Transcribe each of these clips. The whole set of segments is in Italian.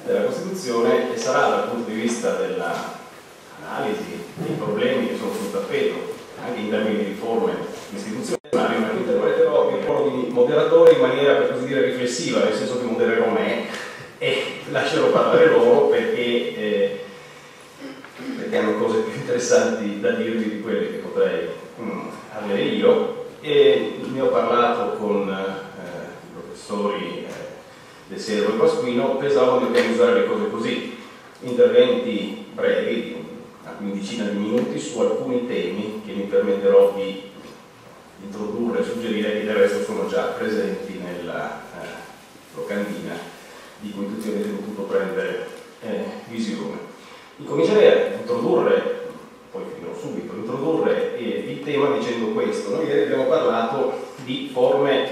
della Costituzione, e sarà dal punto di vista dell'analisi dei problemi che sono sul tappeto, anche in termini di riforme istituzionali, ma interpreterò il ruolo di moderatore in maniera, per così dire, riflessiva, nel senso che modererò me e lascerò parlare loro perché hanno cose più interessanti da dirvi di quelle che potrei avere io. E ne ho parlato con i professori De Servo e Pasquino. Pensavo di organizzare le cose così: interventi brevi di una quindicina di minuti su alcuni temi che mi permetterò di introdurre e suggerire, che del resto sono già presenti nella locandina di cui tutti avete potuto prendere visione. Incomincerei a introdurre, poi finirò subito, il tema dicendo questo. Noi ieri abbiamo parlato di forme,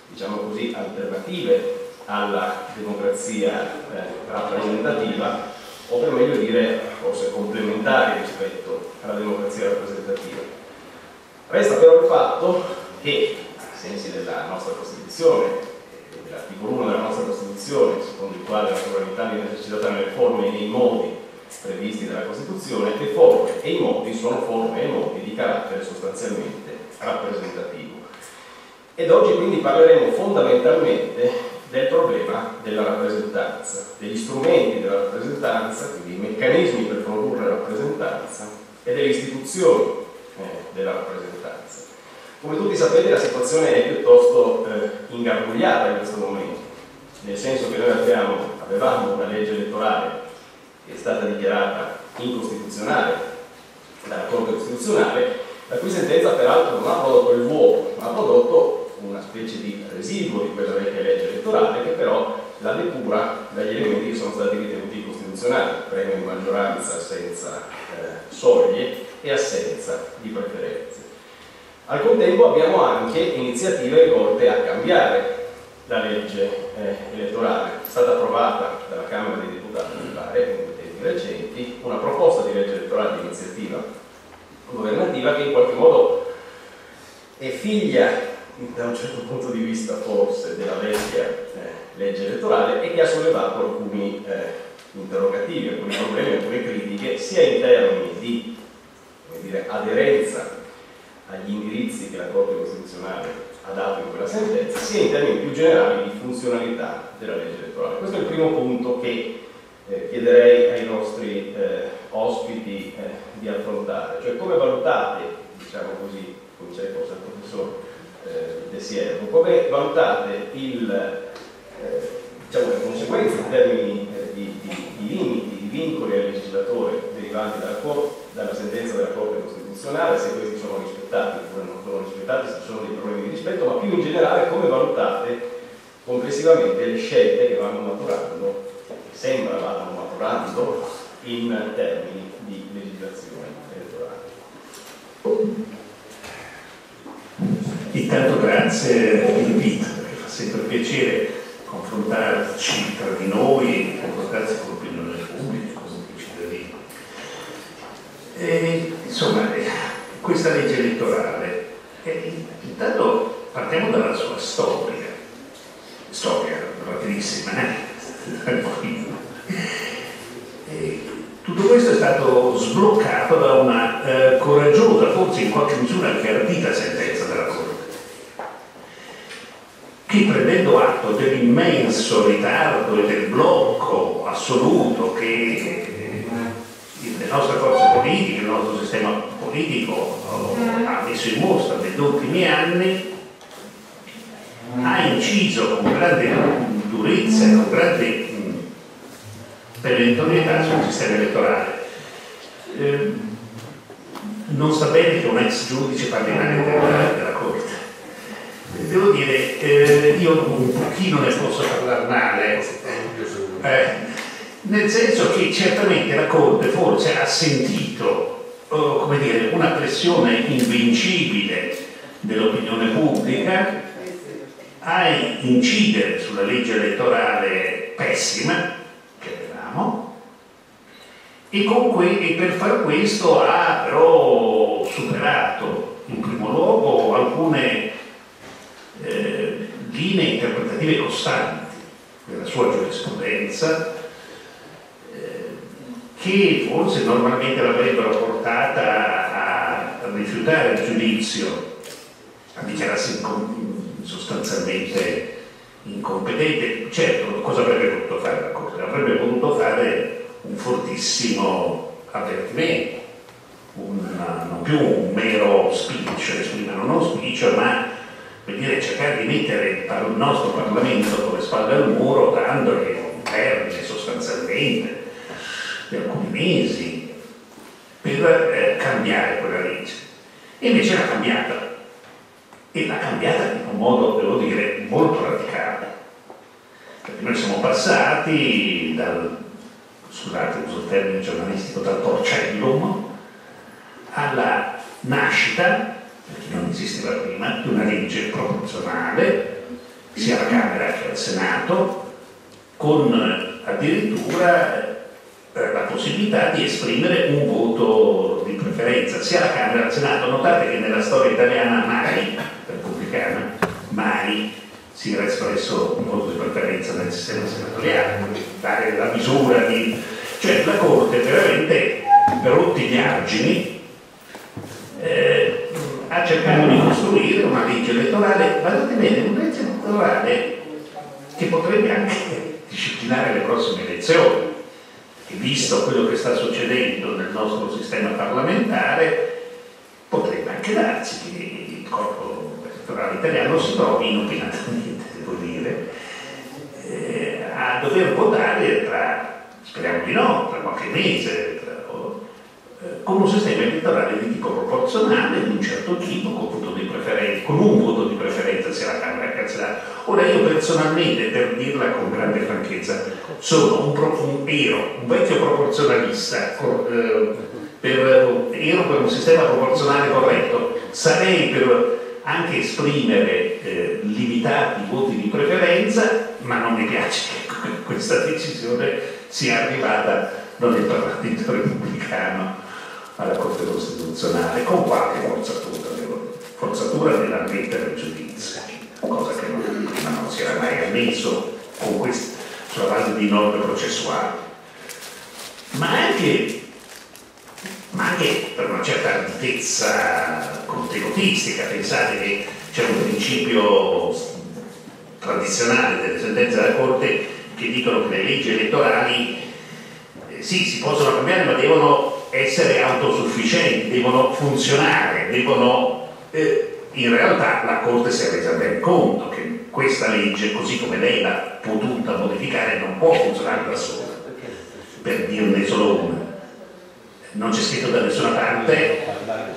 diciamo così, alternative alla democrazia rappresentativa, o per meglio dire forse complementari rispetto alla democrazia rappresentativa. Resta però il fatto che, ai sensi della nostra Costituzione, dell'articolo 1 della nostra Costituzione, secondo il quale la sovranità viene esercitata nelle forme e nei modi previsti dalla Costituzione, le forme e i modi sono forme e modi di carattere sostanzialmente rappresentativo. Ed oggi quindi parleremo fondamentalmente del problema della rappresentanza, degli strumenti della rappresentanza, quindi i meccanismi per produrre rappresentanza, e delle istituzioni della rappresentanza. Come tutti sapete, la situazione è piuttosto ingarbugliata in questo momento, nel senso che noi avevamo una legge elettorale che è stata dichiarata incostituzionale dalla Corte Costituzionale, la cui sentenza peraltro non ha prodotto il vuoto, ma ha prodotto una specie di residuo di quella vecchia legge elettorale, che però la depura dagli elementi che sono stati ritenuti incostituzionali: premio di maggioranza senza soglie e assenza di preferenze. Al contempo abbiamo anche iniziative volte a cambiare la legge elettorale. È stata approvata dalla Camera dei Deputati, mi pare, in tempi recenti, una proposta di legge elettorale di iniziativa governativa che in qualche modo è figlia, da un certo punto di vista forse, della vecchia legge elettorale, e che ha sollevato alcuni interrogativi, alcuni problemi, alcune critiche, sia in termini di, come dire, aderenza agli indirizzi che la Corte Costituzionale ha dato in quella sentenza, sia in termini più generali di funzionalità della legge elettorale. Questo è il primo punto che chiederei ai nostri ospiti di affrontare, cioè come valutate, diciamo così, come c'è forse il professor De Siervo, come valutate diciamo, le conseguenze in termini di limiti, di vincoli al legislatore derivanti dalla sentenza della Corte Costituzionale, se questi sono rispettati oppure non sono rispettati, se ci sono dei problemi di rispetto, ma più in generale come valutate complessivamente le scelte che vanno maturando, che sembra vadano maturando, in termini di legislazione elettorale. Intanto grazie dell'invito, perché fa sempre piacere confrontarci tra di noi, confrontarsi con l'opinione pubblica, con i cittadini. Insomma, questa legge elettorale, intanto partiamo dalla sua storia relativissima, tutto questo è stato sbloccato da una coraggiosa, forse in qualche misura anche ardita sentenza della Corte, che, prendendo atto dell'immenso ritardo e del blocco assoluto che le nostre forze politiche, il nostro sistema politico ha messo in mostra negli ultimi anni, ha inciso con grande durezza e con grande perentorietà sul sistema elettorale. Non sta bene che un ex giudice parli della Corte. Devo dire, io un pochino ne posso parlare male, nel senso che certamente la Corte forse ha sentito, come dire, una pressione invincibile dell'opinione pubblica a incidere sulla legge elettorale pessima che avevamo, e per far questo ha però superato in primo luogo alcune linee interpretative costanti nella sua giurisprudenza, che forse normalmente l'avrebbero portata a rifiutare il giudizio, a dichiararsi sostanzialmente incompetente. Certo, cosa avrebbe potuto fare la Corte? Avrebbe potuto fare un fortissimo avvertimento, non più un mero speech, esprimere uno speech, ma per dire, cercare di mettere il nostro Parlamento con le spalle al muro, dandogli un termine sostanzialmente di alcuni mesi per cambiare quella legge. E invece l'ha cambiata, e l'ha cambiata in un modo, devo dire, molto radicale, perché noi siamo passati dal, scusate uso il termine giornalistico, dal porcellum alla nascita, perché non esisteva prima, di una legge proporzionale sia alla Camera che al Senato, con addirittura la possibilità di esprimere un voto di preferenza sia alla Camera che al Senato. Notate che nella storia italiana mai, repubblicana, mai si era espresso un voto di preferenza nel sistema senatoriale, dare la misura di... cioè la Corte veramente, per rotti gli argini, ha cercato di costruire una legge elettorale, guardate bene, una legge elettorale che potrebbe anche disciplinare le prossime elezioni. E visto quello che sta succedendo nel nostro sistema parlamentare, potrebbe anche darsi che il corpo elettorale italiano si trovi inopinatamente, devo dire, a dover votare tra, speriamo di no, tra qualche mese, con un sistema elettorale di tipo proporzionale, di un certo tipo, con un voto di preferenza sia alla Camera che al Senato. Ora io personalmente, per dirla con grande franchezza, sono ero un vecchio proporzionalista, ero per un sistema proporzionale corretto, sarei per anche esprimere limitati voti di preferenza, ma non mi piace che questa decisione sia arrivata non il Parlamento repubblicano alla Corte Costituzionale, con qualche forzatura nell'ammettere il giudizio, cosa che prima non si era mai ammesso sulla base di norme processuali, ma anche per una certa arditezza contenutistica. Pensate che c'è un principio tradizionale delle sentenze della Corte che dicono che le leggi elettorali sì, si possono cambiare, ma devono essere autosufficienti, devono funzionare, in realtà la Corte si è resa ben conto che questa legge, così come lei l'ha potuta modificare, non può funzionare da sola, per dirne solo una. Non c'è scritto da nessuna parte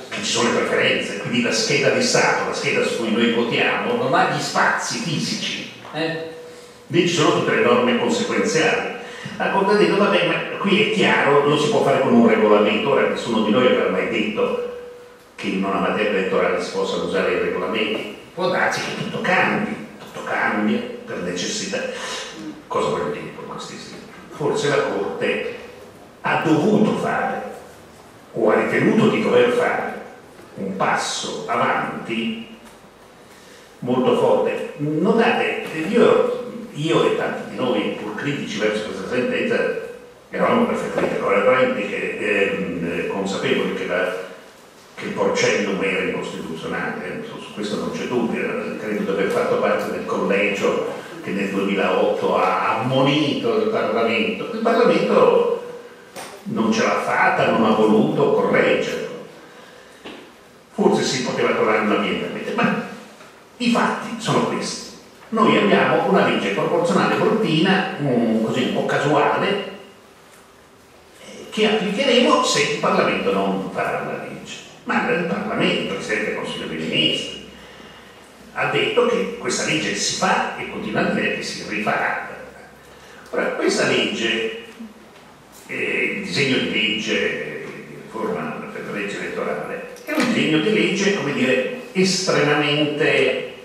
che ci sono le preferenze, quindi la scheda di Stato, la scheda su cui noi votiamo, non ha gli spazi fisici, lì ci sono tutte le norme conseguenziali. La Corte ha detto, vabbè, ma qui è chiaro, lo si può fare con un regolamento. Ora, nessuno di noi aveva mai detto che in una materia elettorale si possano usare i regolamenti. Può darsi che tutto cambia per necessità. Cosa voglio dire con questi esempi? Forse la Corte ha dovuto fare, o ha ritenuto di dover fare, un passo avanti molto forte. Notate, io e tanti di noi, pur critici verso questa sentenza, eravamo perfettamente consapevoli che il porcellum era incostituzionale, su questo non c'è dubbio. Credo di aver fatto parte del collegio che nel 2008 ha ammonito il Parlamento. Il Parlamento non ce l'ha fatta, non ha voluto correggerlo. Forse si poteva trovare una via intermedia, ma i fatti sono questi. Noi abbiamo una legge proporzionale cortina, così un po' casuale, che applicheremo se il Parlamento non farà la legge. Ma il Parlamento, il Presidente del Consiglio dei Ministri, ha detto che questa legge si fa e continua a dire che si rifarà. Ora, questa legge, il disegno di legge di riforma per la legge elettorale, è un disegno di legge, come dire, estremamente...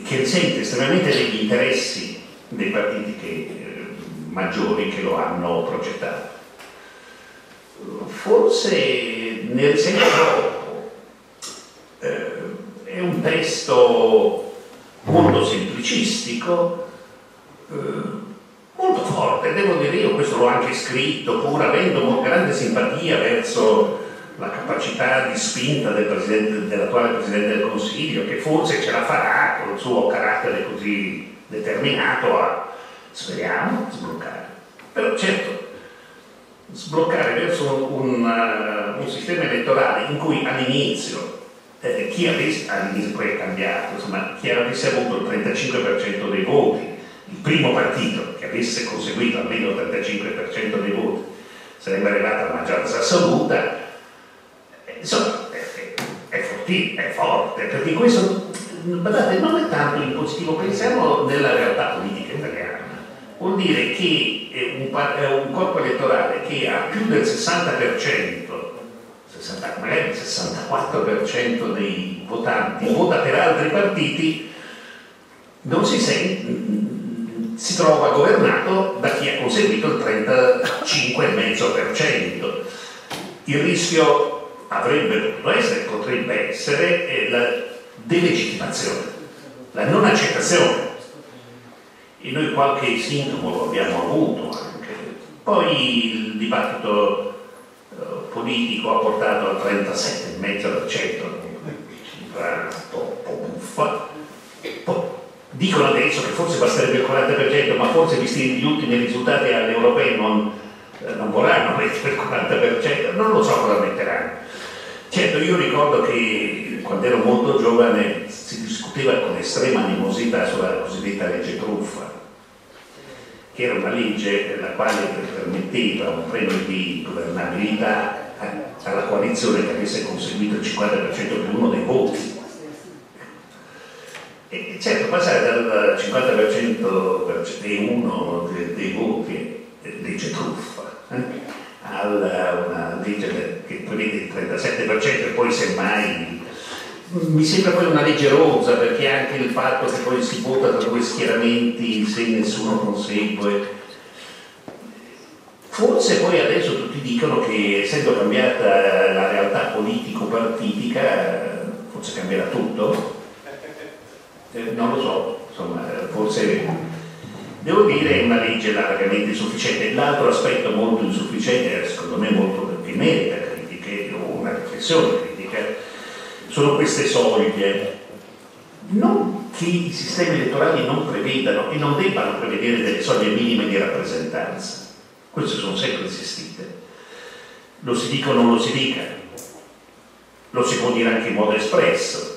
che risente estremamente degli interessi dei partiti maggiori che lo hanno progettato. Forse ne risente troppo. È un testo molto semplicistico, molto forte, devo dire, io questo l'ho anche scritto, pur avendo grande simpatia verso la capacità di spinta dell'attuale Presidente del Consiglio, che forse ce la farà con il suo carattere così determinato a, speriamo, sbloccare. Però certo, sbloccare verso un sistema elettorale in cui all'inizio chi avesse, all'inizio poi è cambiato, insomma, chi avesse avuto il 35% dei voti, il primo partito che avesse conseguito almeno il 35% dei voti, sarebbe arrivata alla maggioranza assoluta, insomma, è forte, perché questo, guardate, non è tanto in positivo, pensiamo nella realtà politica italiana. Vuol dire che un corpo elettorale che ha più del 60%, magari il 64% dei votanti vota per altri partiti, non si trova governato da chi ha conseguito il 35,5%. Il rischio potrebbe essere la delegittimazione, la non accettazione. E noi qualche sintomo lo abbiamo avuto anche. Poi il dibattito politico ha portato al 37,5%, cifra un po' buffa. Dicono adesso che forse basterebbe il 40%, ma forse visti gli ultimi risultati alle europee non vorranno mettere il 40%, non lo so cosa metteranno. Certo, io ricordo che quando ero molto giovane si discuteva con estrema animosità sulla cosiddetta legge truffa, che era una legge la quale permetteva un premio di governabilità alla coalizione che avesse conseguito il 50% più uno dei voti. E certo, passare dal 50% dei uno dei voti, legge truffa, a una legge che prevede il 37% e poi semmai mi sembra poi una legge rozza, perché anche il fatto che poi si vota tra due schieramenti se nessuno consegue. Forse poi adesso tutti dicono che essendo cambiata la realtà politico-partitica forse cambierà tutto. Non lo so, insomma, forse devo dire è una legge largamente insufficiente. L'altro aspetto molto insufficiente, secondo me molto che merita critiche o una riflessione critica, sono queste soglie. Non che i sistemi elettorali non prevedano e non debbano prevedere delle soglie minime di rappresentanza, queste sono sempre esistite, lo si dica o non lo si dica, lo si può dire anche in modo espresso,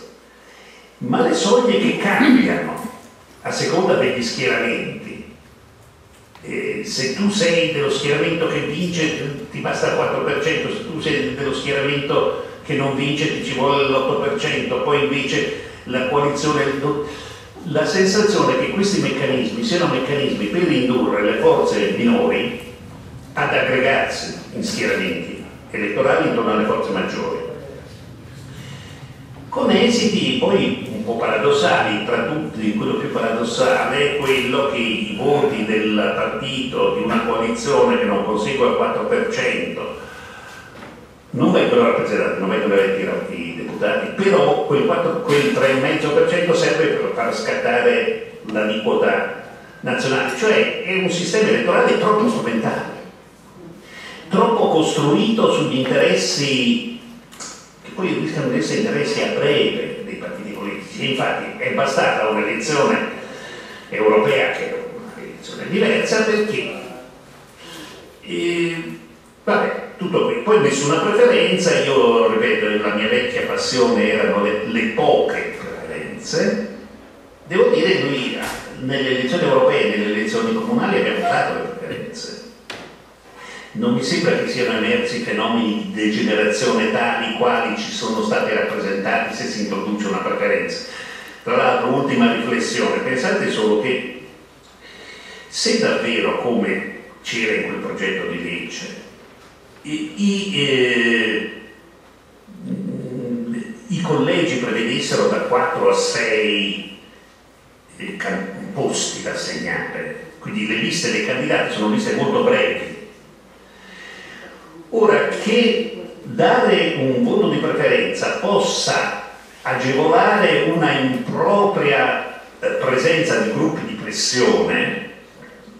ma le soglie che cambiano a seconda degli schieramenti, se tu sei dello schieramento che vince ti basta il 4%, se tu sei dello schieramento che non vince ti ci vuole l'8%, poi invece la coalizione, la sensazione che questi meccanismi siano meccanismi per indurre le forze minori ad aggregarsi in schieramenti elettorali intorno alle forze maggiori, con esiti poi un po' paradossali. Tra tutti, quello più paradossale è quello che i voti del partito di una coalizione che non consegue il 4% non vengono rappresentati, non vengono eletti i deputati, però quel 3,5% serve per far scattare l'aliquota nazionale, cioè è un sistema elettorale troppo strumentale, troppo costruito sugli interessi che poi rischiano di essere interessi a breve dei partiti politici. Infatti è bastata un'elezione europea, che è un'elezione diversa, perché vabbè, tutto qui. Poi nessuna preferenza, io ripeto, la mia vecchia passione erano le poche preferenze. Devo dire, noi nelle elezioni europee e nelle elezioni comunali abbiamo dato le preferenze. Non mi sembra che siano emersi fenomeni di degenerazione tali quali ci sono stati rappresentati se si introduce una preferenza. Tra l'altro, ultima riflessione, pensate solo che se davvero, come c'era in quel progetto di legge, i collegi prevedessero da 4 a 6 posti da assegnare, quindi le liste dei candidati sono liste molto brevi. Ora, che dare un voto di preferenza possa agevolare una impropria presenza di gruppi di pressione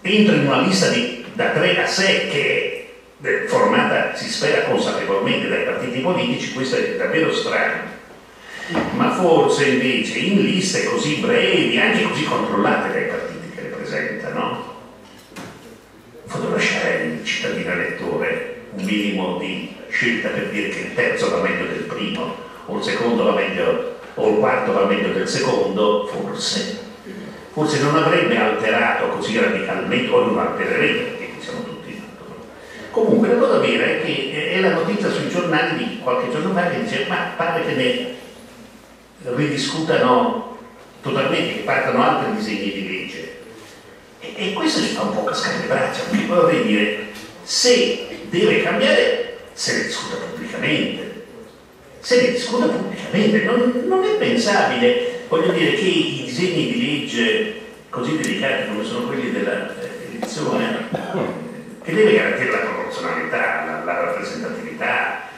entra in una lista da 3 a 6 che è formata, si spera, consapevolmente dai partiti politici, questo è davvero strano. Ma forse invece in liste così brevi, anche così controllate dai partiti che le presentano, potrò lasciare il cittadino elettore un minimo di scelta per dire che il terzo va meglio del primo, o il secondo va meglio, o il quarto va meglio del secondo, forse non avrebbe alterato così radicalmente, o non altererebbe, perché siamo tutti. Comunque la cosa vera è che è la notizia sui giornali di qualche giorno fa che dice: ma pare che ne ridiscutano totalmente, che partano altri disegni di legge. E questo ci fa un po' cascare le braccia, perché vorrei dire, se deve cambiare, se ne discuta pubblicamente. Se ne discuta pubblicamente, non è pensabile, voglio dire, che i disegni di legge così delicati come sono quelli dell'elezione, che deve garantire la proporzionalità, la rappresentatività,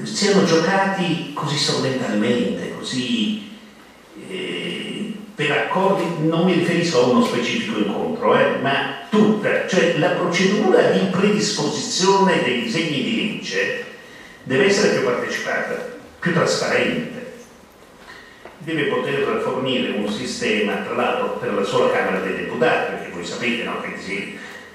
siano giocati così strumentalmente, così per accordi. Non mi riferisco a uno specifico incontro, ma tutta, cioè la procedura di predisposizione dei disegni di legge deve essere più partecipata, più trasparente, deve poter fornire un sistema, tra l'altro per la sola Camera dei Deputati, perché voi sapete, no,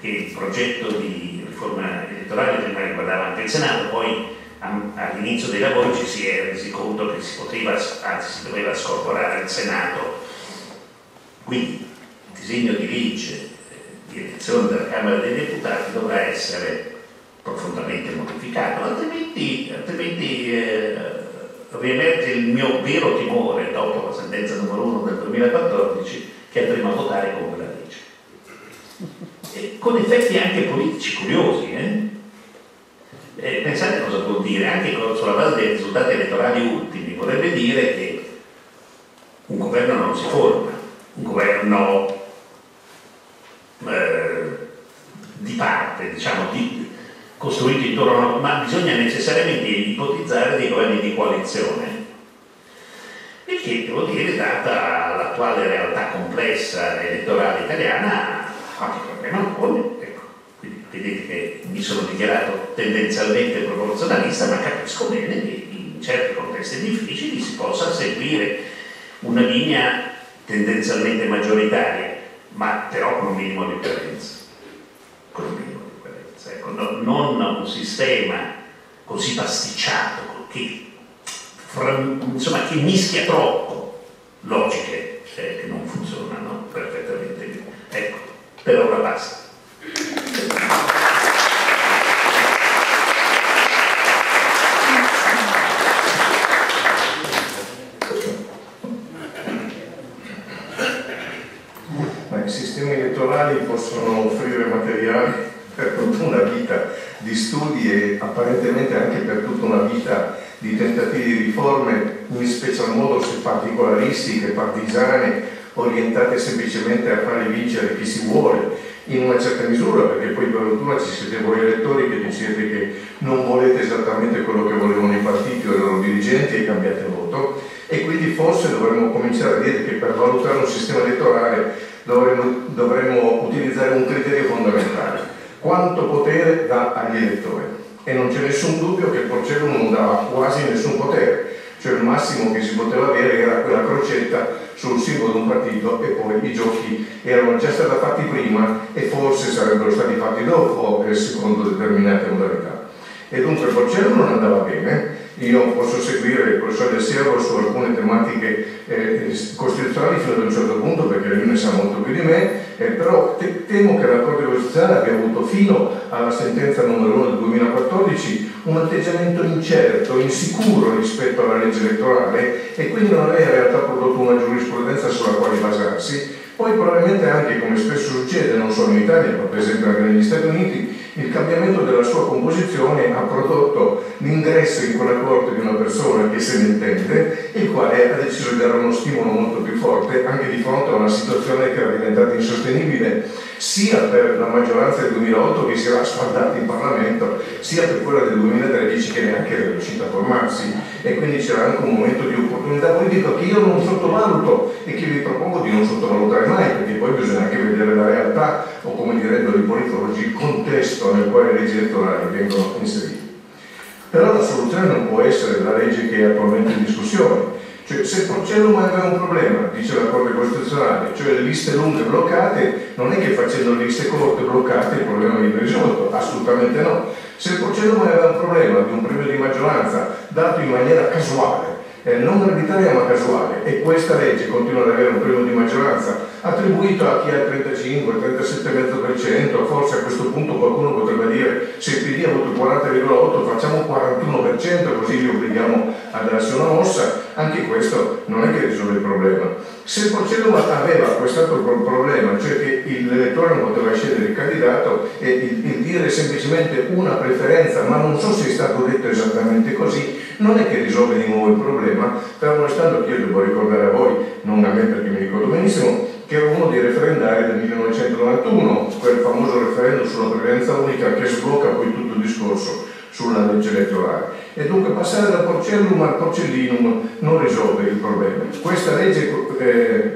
che il progetto di riforma elettorale prima riguardava anche il Senato, poi all'inizio dei lavori ci si è resi conto che si poteva, anzi si doveva scorporare il Senato. Quindi il disegno di legge di elezione della Camera dei Deputati dovrà essere profondamente modificato, altrimenti riemerge il mio vero timore dopo la sentenza numero 1 del 2014, che andremo a votare con quella legge, con effetti anche politici curiosi. Pensate cosa vuol dire, anche sulla base dei risultati elettorali ultimi, vorrebbe dire che un governo non si forma, un governo di parte, diciamo, costruito intorno a, ma bisogna necessariamente ipotizzare dei governi di coalizione, perché devo dire, data l'attuale realtà complessa elettorale italiana, qualche problema non pone. Ecco, quindi vedete che mi sono dichiarato tendenzialmente proporzionalista, ma capisco bene che in certi contesti difficili si possa seguire una linea tendenzialmente maggioritaria, ma però con un minimo di coerenza. Ecco, non un sistema così pasticciato che mischia troppo logiche che non funzionano perfettamente bene. Ecco, per ora basta. Ma i sistemi elettorali possono offrire materiali per tutta una vita di studi e apparentemente anche per tutta una vita di tentativi di riforme, in special modo se particolaristiche, partigiane, orientate semplicemente a fare vincere chi si vuole, in una certa misura, perché poi per fortuna ci siete voi elettori che dicete che non volete esattamente quello che volevano i partiti o i loro dirigenti e cambiate voto, e quindi forse dovremmo cominciare a dire che per valutare un sistema elettorale dovremmo utilizzare un criterio fondamentale: quanto potere dà agli elettori. E non c'è nessun dubbio che Porcellum non dava quasi nessun potere, cioè il massimo che si poteva avere era quella crocetta sul simbolo di un partito, e poi i giochi erano già stati fatti prima e forse sarebbero stati fatti dopo secondo determinate modalità. E dunque Porcellum non andava bene. Io posso seguire il professor Del Siervo su alcune tematiche costituzionali fino ad un certo punto, perché lui ne sa molto più di me, però temo che la Corte Costituzionale abbia avuto fino alla sentenza numero 1 del 2014 un atteggiamento incerto, insicuro rispetto alla legge elettorale, e quindi non aveva in realtà prodotto una giurisprudenza sulla quale basarsi. Poi probabilmente anche, come spesso succede non solo in Italia, ma per esempio anche negli Stati Uniti, il cambiamento della sua composizione ha prodotto l'ingresso in quella corte di una persona che se ne intende, il quale ha deciso di dare uno stimolo molto più forte anche di fronte a una situazione che era diventata insostenibile sia per la maggioranza del 2008 che si era sfaldata in Parlamento, sia per quella del 2013 che neanche era riuscita a formarsi, e quindi c'era anche un momento di opportunità politica che io non sottovaluto e che vi propongo di non sottovalutare mai, perché poi bisogna anche vedere la realtà, o come direbbero i politologi, il contesto nel quale le leggi elettorali vengono inserite. Però la soluzione non può essere la legge che è attualmente in discussione. Cioè, se il Porcellum aveva un problema, dice la Corte Costituzionale, cioè le liste lunghe bloccate, non è che facendo le liste corte bloccate il problema viene risolto, assolutamente no. Se il Porcellum aveva un problema di un premio di maggioranza dato in maniera casuale, non arbitraria ma casuale, e questa legge continua ad avere un premio di maggioranza attribuito a chi ha il 35, il 37,5%, forse a questo punto qualcuno potrebbe dire se il PD ha avuto il 40,8 facciamo un 41%, così li obblighiamo a darsi una mossa. Anche questo non è che risolve il problema. Se il Porcellum aveva questo problema, cioè che l'elettore non poteva scegliere il candidato, e il dire semplicemente una preferenza, ma non so se è stato detto esattamente così, non è che risolve di nuovo il problema, fermo restando che io devo ricordare a voi, non a me perché mi ricordo benissimo, che era uno dei referendari del 1991, quel famoso referendum sulla preferenza unica che sblocca poi tutto il discorso sulla legge elettorale. E dunque passare dal Porcellum al Porcellinum non risolve il problema. Questa legge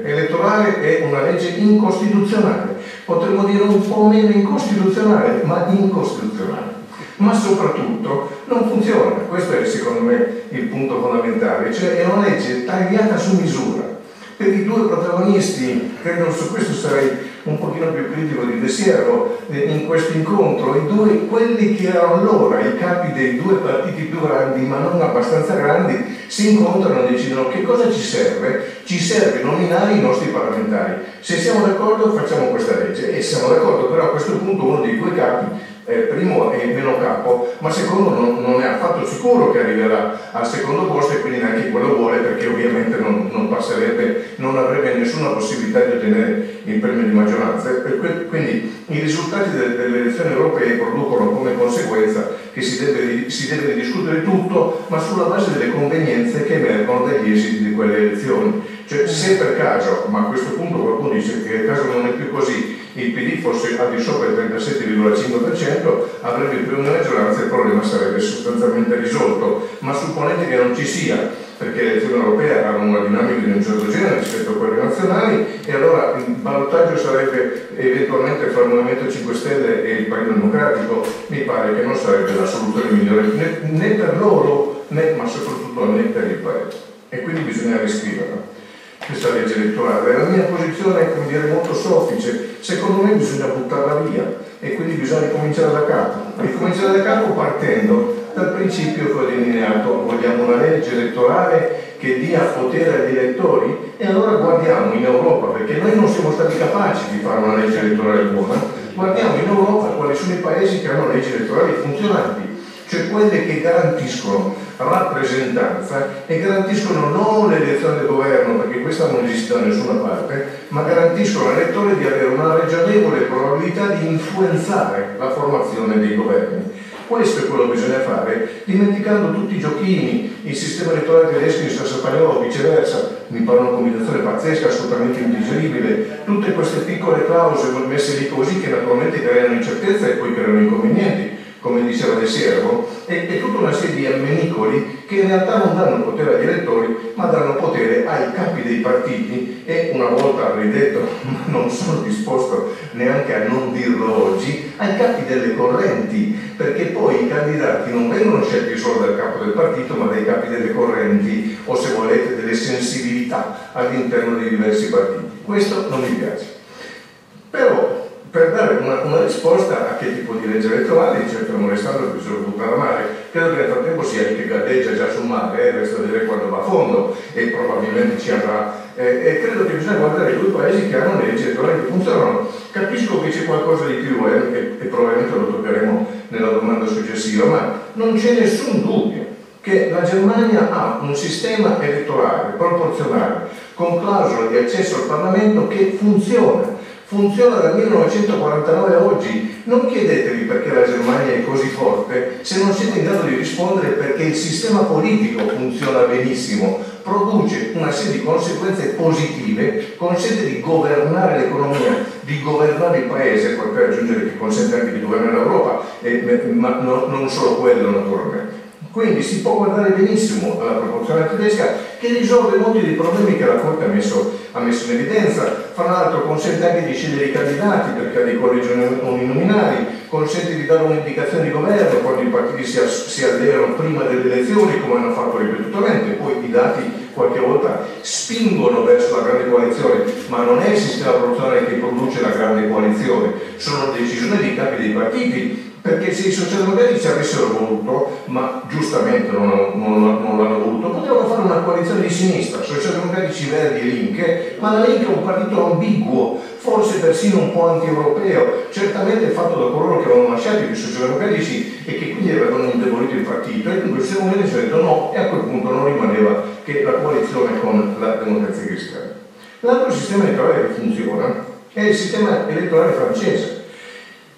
elettorale è una legge incostituzionale, potremmo dire un po' meno incostituzionale, ma incostituzionale. Ma soprattutto non funziona, questo è secondo me il punto fondamentale, cioè è una legge tagliata su misura. Per i due protagonisti, credo su questo sarei un pochino più critico di De Siervo in questo incontro, quelli che erano allora i capi dei due partiti più grandi ma non abbastanza grandi, si incontrano e decidono che cosa ci serve. Ci serve nominare i nostri parlamentari, se siamo d'accordo facciamo questa legge, e siamo d'accordo, però a questo punto uno dei due capi, primo è meno capo, ma secondo non è affatto sicuro che arriverà al secondo posto, e quindi neanche quello vuole, perché ovviamente non passerebbe, non avrebbe nessuna possibilità di ottenere il premio di maggioranza. Quindi i risultati delle elezioni europee producono come conseguenza che si deve discutere tutto, ma sulla base delle convenienze che emergono dagli esiti di quelle elezioni. Cioè, se per caso, ma a questo punto qualcuno dice che il caso non è più così, il PD fosse al di sopra del 37,5%, avrebbe il premio di maggioranza e il problema sarebbe sostanzialmente risolto. Ma supponete che non ci sia, perché le elezioni europee hanno una dinamica di un certo genere rispetto a quelle nazionali, e allora il ballottaggio sarebbe eventualmente fra il Movimento 5 Stelle e il Partito Democratico. Mi pare che non sarebbe la soluzione migliore né per loro, ma soprattutto né per il Paese, e quindi bisogna riscriverla questa legge elettorale. La mia posizione è, come dire, molto soffice. Secondo me bisogna buttarla via, e quindi bisogna cominciare da capo, e cominciare da capo partendo dal principio che ho delineato. Vogliamo una legge elettorale che dia potere agli elettori, e allora guardiamo in Europa, perché noi non siamo stati capaci di fare una legge elettorale buona. Guardiamo in Europa quali sono i paesi che hanno leggi elettorali funzionanti, cioè quelle che garantiscono rappresentanza e garantiscono non l'elezione del governo, perché questa non esiste da nessuna parte, ma garantiscono all'elettore di avere una ragionevole probabilità di influenzare la formazione dei governi. Questo è quello che bisogna fare, dimenticando tutti i giochini, il sistema elettorale tedesco in senso spagnolo o viceversa, mi pare una combinazione pazzesca, assolutamente indigeribile, tutte queste piccole clausole messe lì così, che naturalmente creano incertezza e poi creano inconvenienti, come diceva De Siervo, e tutta una serie di ammenicoli che in realtà non danno potere agli elettori, ma danno potere ai capi dei partiti. E una volta avrei detto, ma non sono disposto neanche a non dirlo oggi, ai capi delle correnti, perché poi i candidati non vengono scelti solo dal capo del partito, ma dai capi delle correnti, o se volete delle sensibilità all'interno dei diversi partiti. Questo non mi piace. Però per dare una risposta a che tipo di legge elettorale, cioè fermo restando che bisogna buttarla a mare, credo che nel frattempo sia lì che galleggia già sul mare, resta da vedere quando va a fondo, e probabilmente ci andrà. E credo che bisogna guardare i due paesi che hanno le leggi elettorali che funzionano. Capisco che c'è qualcosa di più, e probabilmente lo toccheremo nella domanda successiva, ma non c'è nessun dubbio che la Germania ha un sistema elettorale proporzionale con clausola di accesso al Parlamento che funziona. funziona dal 1949 a oggi. Non chiedetevi perché la Germania è così forte se non siete in grado di rispondere perché il sistema politico funziona benissimo, produce una serie di conseguenze positive, consente di governare l'economia, di governare il paese, poi per aggiungere che consente anche di governare l'Europa, ma non solo quello naturalmente. Quindi si può guardare benissimo alla proporzionale tedesca che risolve molti dei problemi che la Corte ha messo in evidenza. Fra l'altro consente anche di scegliere i candidati perché dei collegi uninominali, consente di dare un'indicazione di governo quando i partiti si alleano prima delle elezioni, come hanno fatto ripetutamente, poi i dati qualche volta spingono verso la grande coalizione, ma non è il sistema proporzionale che produce la grande coalizione, sono decisioni dei capi dei partiti. Perché se i socialdemocratici ci avessero voluto, ma giustamente non l'hanno voluto, potevano fare una coalizione di sinistra, socialdemocratici, verdi e Linke, ma la Linke è un partito ambiguo, forse persino un po' anti-europeo, certamente fatto da coloro che avevano lasciato i socialdemocratici e che quindi avevano indebolito il partito, e quindi il socialdemocratici ci ha detto no, e a quel punto non rimaneva che la coalizione con la Democrazia Cristiana. L'altro sistema elettorale che funziona è il sistema elettorale francese,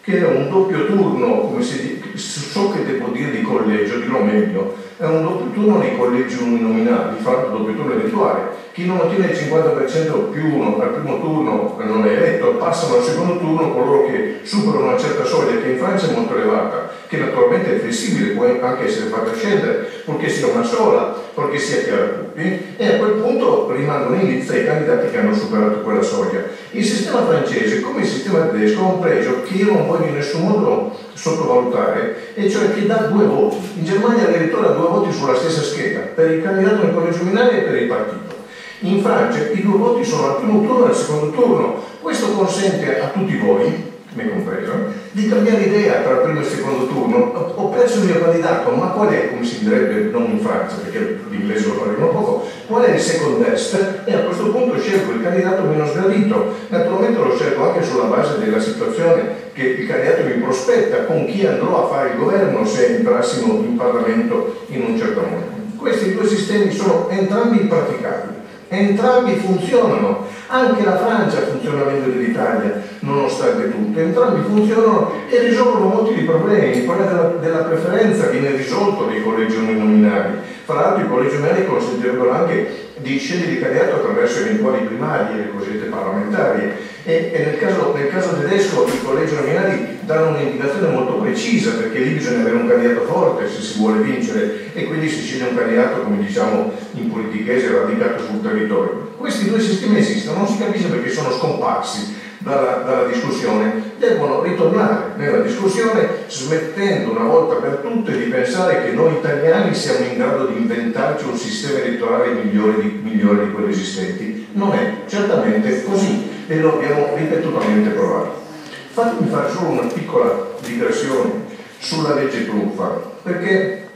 che è un doppio turno, come so che devo dire di collegio, dirò meglio, è un doppio turno nei collegi uninominali, fra l'altro doppio turno elettorale. Chi non ottiene il 50% più uno al primo turno non è eletto, passano al secondo turno coloro che superano una certa soglia, che in Francia è molto elevata, che naturalmente è flessibile, può anche essere fatta scendere, purché sia una sola, purché sia chiara a tutti, e a quel punto rimangono in lista i candidati che hanno superato quella soglia. Il sistema francese, come il sistema tedesco, ha un pregio che io non voglio in nessun modo sottovalutare, e cioè che dà 2 voti. In Germania l'elettore ha 2 voti sulla stessa scheda, per il candidato nel collegio uninominale e per il partito. In Francia i 2 voti sono al primo turno e al secondo turno. Questo consente a tutti voi, me compreso, di cambiare idea tra il primo e il secondo turno. Ho perso il mio candidato, ma qual è, come si direbbe non in Francia, perché l'inglese lo parliamo poco, qual è il second best? E a questo punto scelgo il candidato meno sgradito. Naturalmente lo scelgo anche sulla base della situazione che il candidato mi prospetta, con chi andrò a fare il governo se entrassimo in Parlamento in un certo modo. Questi 2 sistemi sono entrambi impraticabili. Entrambi funzionano, anche la Francia funziona meglio dell'Italia, nonostante tutto. Entrambi funzionano e risolvono molti dei problemi. Il problema della preferenza viene risolto nei collegi uninominali. Fra l'altro i collegi uninominali consentirebbero anche di scegliere il candidato attraverso eventuali primarie, le cosiddette parlamentari. E nel caso tedesco i collegi uninominali danno un'indicazione molto precisa, perché lì bisogna avere un candidato forte se si vuole vincere, e quindi si sceglie un candidato, come diciamo in politichese, radicato sul territorio. Questi 2 sistemi esistono, non si capisce perché sono scomparsi dalla discussione, devono ritornare nella discussione, smettendo una volta per tutte di pensare che noi italiani siamo in grado di inventarci un sistema elettorale migliore di quelli esistenti. Non è certamente così, e lo abbiamo ripetutamente provato. Fatemi fare solo una piccola digressione sulla legge truffa, perché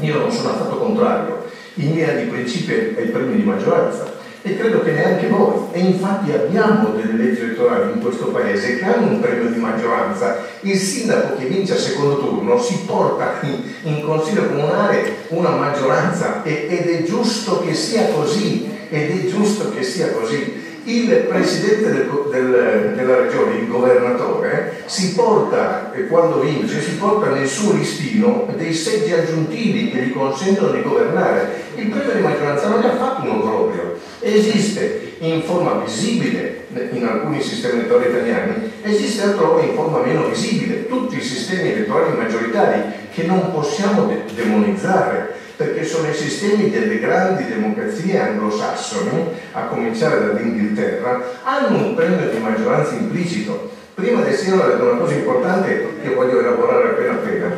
io non sono affatto contrario in linea di principio ai premi di maggioranza, e credo che neanche voi, e infatti abbiamo delle leggi elettorali in questo paese che hanno un premio di maggioranza. Il sindaco che vince al secondo turno si porta in consiglio comunale una maggioranza, ed è giusto che sia così, Il presidente della regione, il governatore, si porta, quando vince, si porta nel suo listino dei seggi aggiuntivi che gli consentono di governare. Il premio di maggioranza non è affatto un obbrobrio, esiste in forma visibile in alcuni sistemi elettorali italiani, esiste altrove in forma meno visibile. Tutti i sistemi elettorali maggioritari, che non possiamo demonizzare, perché sono i sistemi delle grandi democrazie anglosassoni, a cominciare dall'Inghilterra, hanno un premio di maggioranza implicito. Prima del Signore ha detto una cosa importante che voglio elaborare appena.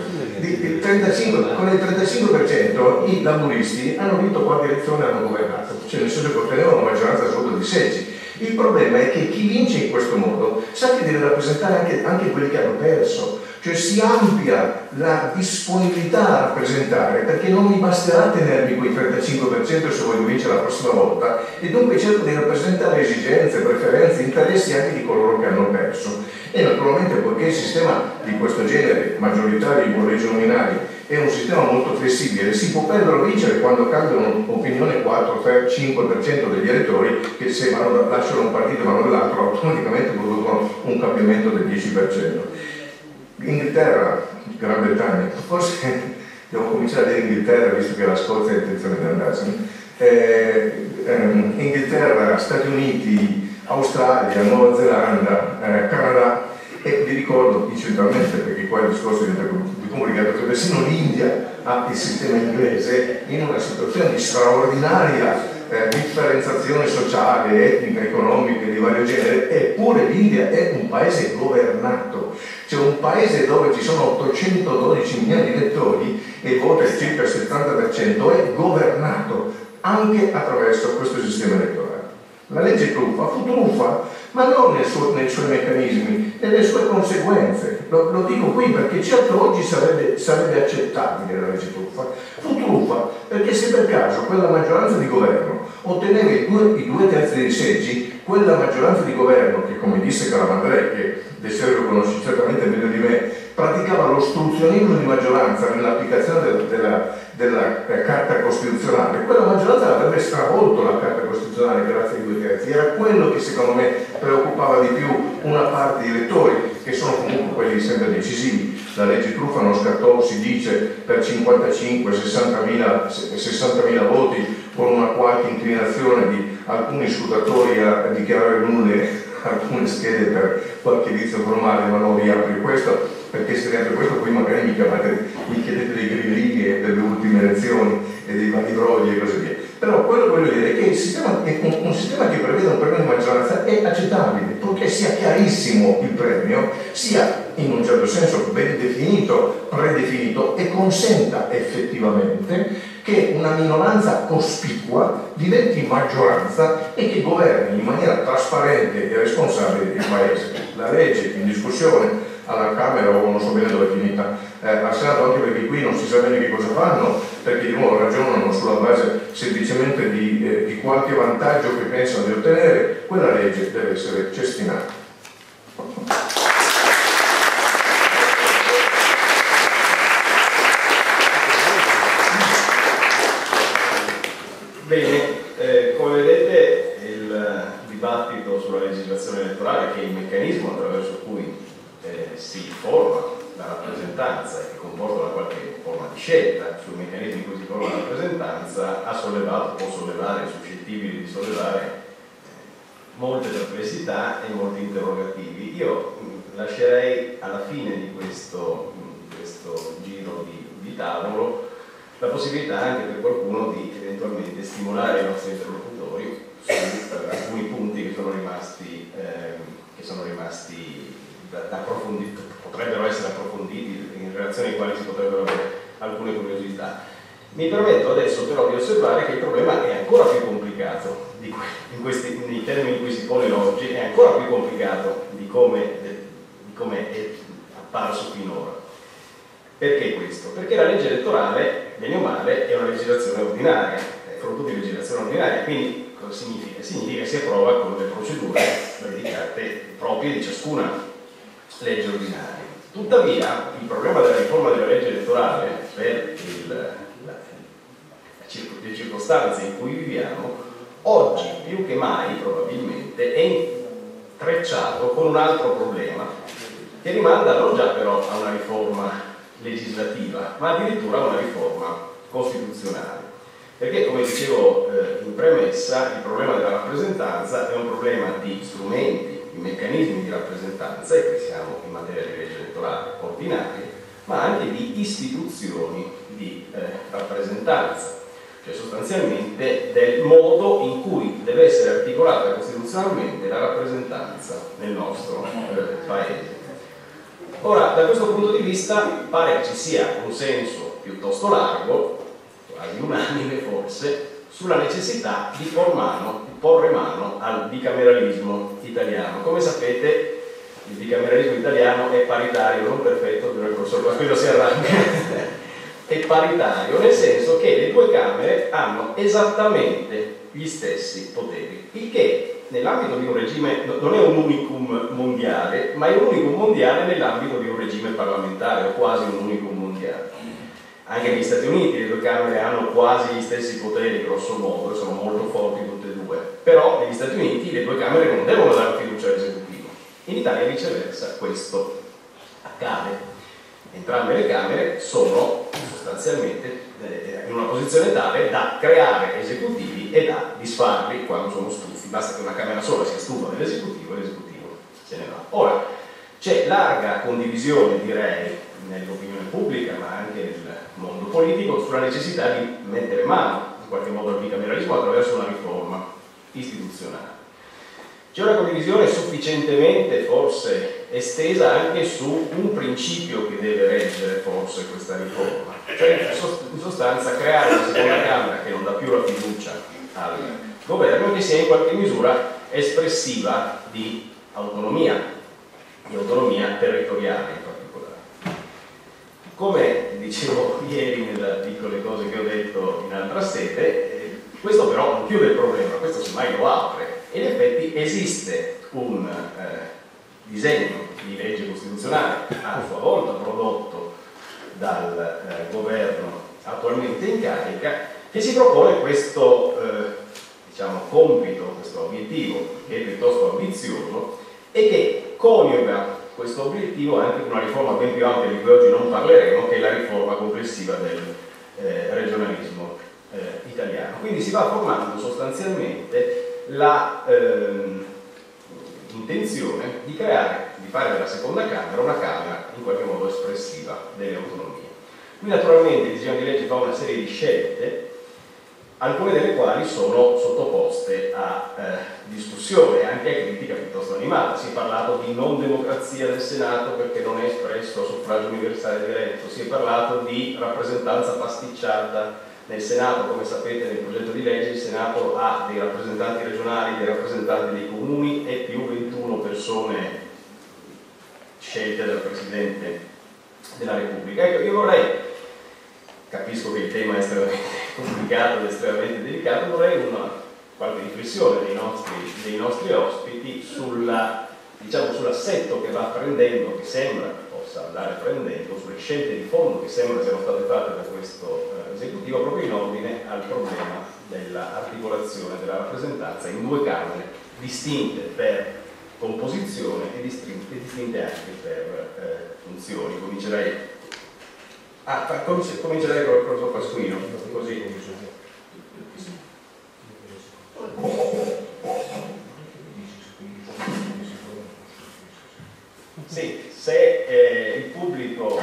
Con il 35% i laburisti hanno vinto qualche elezione e hanno governato, cioè nel senso che ottenevano una maggioranza assoluta di seggi. Il problema è che chi vince in questo modo sa che deve rappresentare anche quelli che hanno perso. Cioè si amplia la disponibilità a rappresentare, perché non mi basterà tenermi quei 35% se voglio vincere la prossima volta, e dunque cerco di rappresentare esigenze, preferenze, interessi anche di coloro che hanno perso. E naturalmente, poiché il sistema di questo genere, maggioritario in collegi nominali, è un sistema molto flessibile, si può perdere o vincere quando cambiano opinione 4, 3, 5% degli elettori che se lasciano un partito e vanno nell'altro automaticamente producono un cambiamento del 10%. Inghilterra, Gran Bretagna, forse devo cominciare a dire Inghilterra visto che la Scozia ha intenzione di andarsene. Inghilterra, Stati Uniti, Australia, Nuova Zelanda, Canada e vi ricordo incidentalmente, perché qua il discorso diventa più complicato, che persino l'India ha il sistema inglese in una situazione di straordinaria differenziazione sociale, etnica, economica di vario genere, eppure l'India è un paese governato, cioè un paese dove ci sono 812 milioni di elettori e vota circa il 70%, è governato anche attraverso questo sistema elettorale. La legge truffa fu truffa, ma non nei suoi meccanismi, nelle sue conseguenze. Lo dico qui perché certo oggi sarebbe accettabile la legge truffa. Fu truffa perché se per caso quella maggioranza di governo otteneva i due terzi dei seggi, quella maggioranza di governo che, come disse Calamandrei, che De Serro lo conosce certamente meglio di me, praticava l'ostruzionismo di maggioranza nell'applicazione della Carta Costituzionale, quella maggioranza avrebbe stravolto la Carta Costituzionale grazie ai 2 terzi. Era quello che secondo me preoccupava di più una parte di elettori, che sono comunque quelli sempre decisivi. La legge truffa non scattò, si dice, per 55-60.000 voti, con una qualche inclinazione di alcuni scrutatori a dichiarare nulle alcune schede per qualche vizio formale, ma non riapri questo, perché se riapri questo poi magari mi chiedete dei grillini e delle ultime elezioni e dei vari brogli e così via. Però quello voglio dire è che il sistema è un sistema che prevede un premio di maggioranza è accettabile, purché sia chiarissimo il premio, sia in un certo senso ben definito, predefinito e consenta effettivamente che una minoranza cospicua diventi maggioranza e che governi in maniera trasparente e responsabile il Paese. La legge in discussione alla Camera, o non so bene dove è finita, al Senato, anche perché qui non si sa bene che cosa fanno, perché di nuovo ragionano sulla base semplicemente di qualche vantaggio che pensano di ottenere, quella legge deve essere cestinata. Bene, come vedete il dibattito sulla legislazione elettorale, che è il meccanismo attraverso cui si forma la rappresentanza e che comporta una qualche forma di scelta sui meccanismi in cui si forma la rappresentanza, ha sollevato, può sollevare, è suscettibile di sollevare molte perplessità e molti interrogativi. Io lascerei alla fine di questo giro di tavolo la possibilità anche per qualcuno di eventualmente stimolare i nostri interlocutori su alcuni punti che sono rimasti da approfondire, potrebbero essere approfonditi, in relazione ai quali si potrebbero avere alcune curiosità. Mi permetto adesso però di osservare che il problema è ancora più complicato nei termini in cui si pone oggi, è ancora più complicato di come è apparso finora. Perché questo? Perché la legge elettorale, bene o male, è una legislazione ordinaria, è frutto di legislazione ordinaria, quindi cosa significa? Significa che si approva con le procedure dedicate proprie di ciascuna legge ordinaria. Tuttavia, il problema della riforma della legge elettorale per le circostanze in cui viviamo, oggi più che mai probabilmente è intrecciato con un altro problema che rimanda non già però a una riforma legislativa, ma addirittura a una riforma costituzionale. Perché, come dicevo in premessa, il problema della rappresentanza è un problema di strumenti, di meccanismi di rappresentanza, e qui siamo in materia di legge elettorale ordinaria, ma anche di istituzioni di rappresentanza, cioè sostanzialmente del modo in cui deve essere articolata costituzionalmente la rappresentanza nel nostro Paese. Ora, da questo punto di vista pare che ci sia un consenso piuttosto largo, quasi unanime forse, sulla necessità di porre mano al bicameralismo italiano. Come sapete, il bicameralismo italiano è paritario, non perfetto, il professor Pasquillo si arrabbia, è paritario nel senso che le due Camere hanno esattamente gli stessi poteri, il che nell'ambito di un regime non è un unicum mondiale, ma è un unicum mondiale nell'ambito di un regime parlamentare, o quasi un unicum mondiale. Anche negli Stati Uniti le due Camere hanno quasi gli stessi poteri, grosso modo, sono molto forti tutte e due, però negli Stati Uniti le due Camere non devono dare fiducia all'esecutivo. In Italia viceversa questo accade. Entrambe le Camere sono sostanzialmente in una posizione tale da creare esecutivi e da disfarli quando sono stufi. Basta che una Camera sola sia stufa dell'esecutivo e l'esecutivo se ne va. Ora, c'è larga condivisione, direi, nell'opinione pubblica, ma anche nel mondo politico, sulla necessità di mettere mano in qualche modo al bicameralismo attraverso una riforma istituzionale. C'è una condivisione sufficientemente forse estesa anche su un principio che deve reggere forse questa riforma, cioè in sostanza creare una seconda Camera che non dà più la fiducia al governo e che sia in qualche misura espressiva di autonomia territoriale in particolare. Come dicevo ieri nelle piccole cose che ho detto in altra sede, questo però non chiude il problema, questo semmai lo apre. E in effetti esiste un disegno di legge costituzionale a sua volta prodotto dal governo attualmente in carica che si propone questo compito, questo obiettivo che è piuttosto ambizioso e che coniuga questo obiettivo anche con una riforma ben più ampia di cui oggi non parleremo, che è la riforma complessiva del regionalismo italiano. Quindi si va formando sostanzialmente la intenzione di fare della seconda Camera una Camera in qualche modo espressiva delle autonomie. Qui naturalmente il disegno di legge fa una serie di scelte, alcune delle quali sono sottoposte a discussione e anche a critica piuttosto animata. Si è parlato di non democrazia del Senato perché non è espresso a suffragio universale diretto, si è parlato di rappresentanza pasticciata nel Senato. Come sapete, nel progetto di legge il Senato ha dei rappresentanti regionali, dei rappresentanti dei comuni e più 21 persone scelte dal Presidente della Repubblica. Ecco, io vorrei, capisco che il tema è estremamente complicato ed estremamente delicato, vorrei qualche riflessione dei nostri ospiti sull'assetto che va prendendo, che sembra possa andare prendendo, sulle scelte di fondo che sembra siano state fatte da questo esecutivo, proprio in ordine al problema dell'articolazione della rappresentanza in due Camere distinte per composizione e distinte anche per funzioni. Comincerei con il professor Pasquino, così. Sì, se il pubblico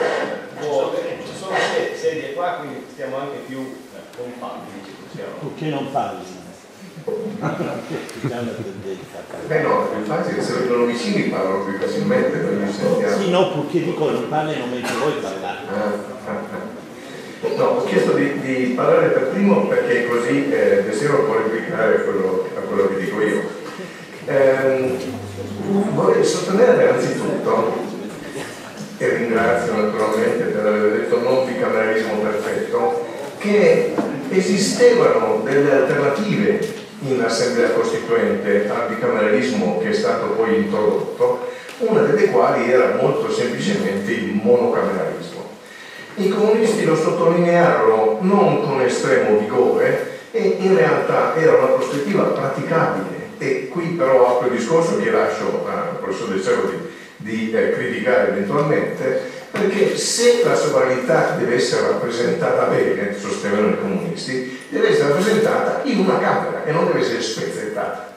può, ci sono sedie qua, quindi stiamo anche più compatti. Perché non parli? No, è più facile, se vengono vicini parlano più facilmente, non li sentiamo. Sì, no, perché dico non parlano mentre voi parlate. No, ho chiesto di parlare per primo perché così desidero può replicare a quello che dico io. Vorrei sottolineare anzitutto, e ringrazio naturalmente per aver detto non bicameralismo perfetto, che esistevano delle alternative in Assemblea Costituente al bicameralismo che è stato poi introdotto, una delle quali era molto semplicemente il monocameralismo. I comunisti lo sottolinearono non con estremo vigore e in realtà era una prospettiva praticabile, e qui però apro il discorso che lascio al professor De Cero di criticare eventualmente, perché se la sovranità deve essere rappresentata bene, sostenevano i comunisti, deve essere rappresentata in una Camera e non deve essere spezzettata.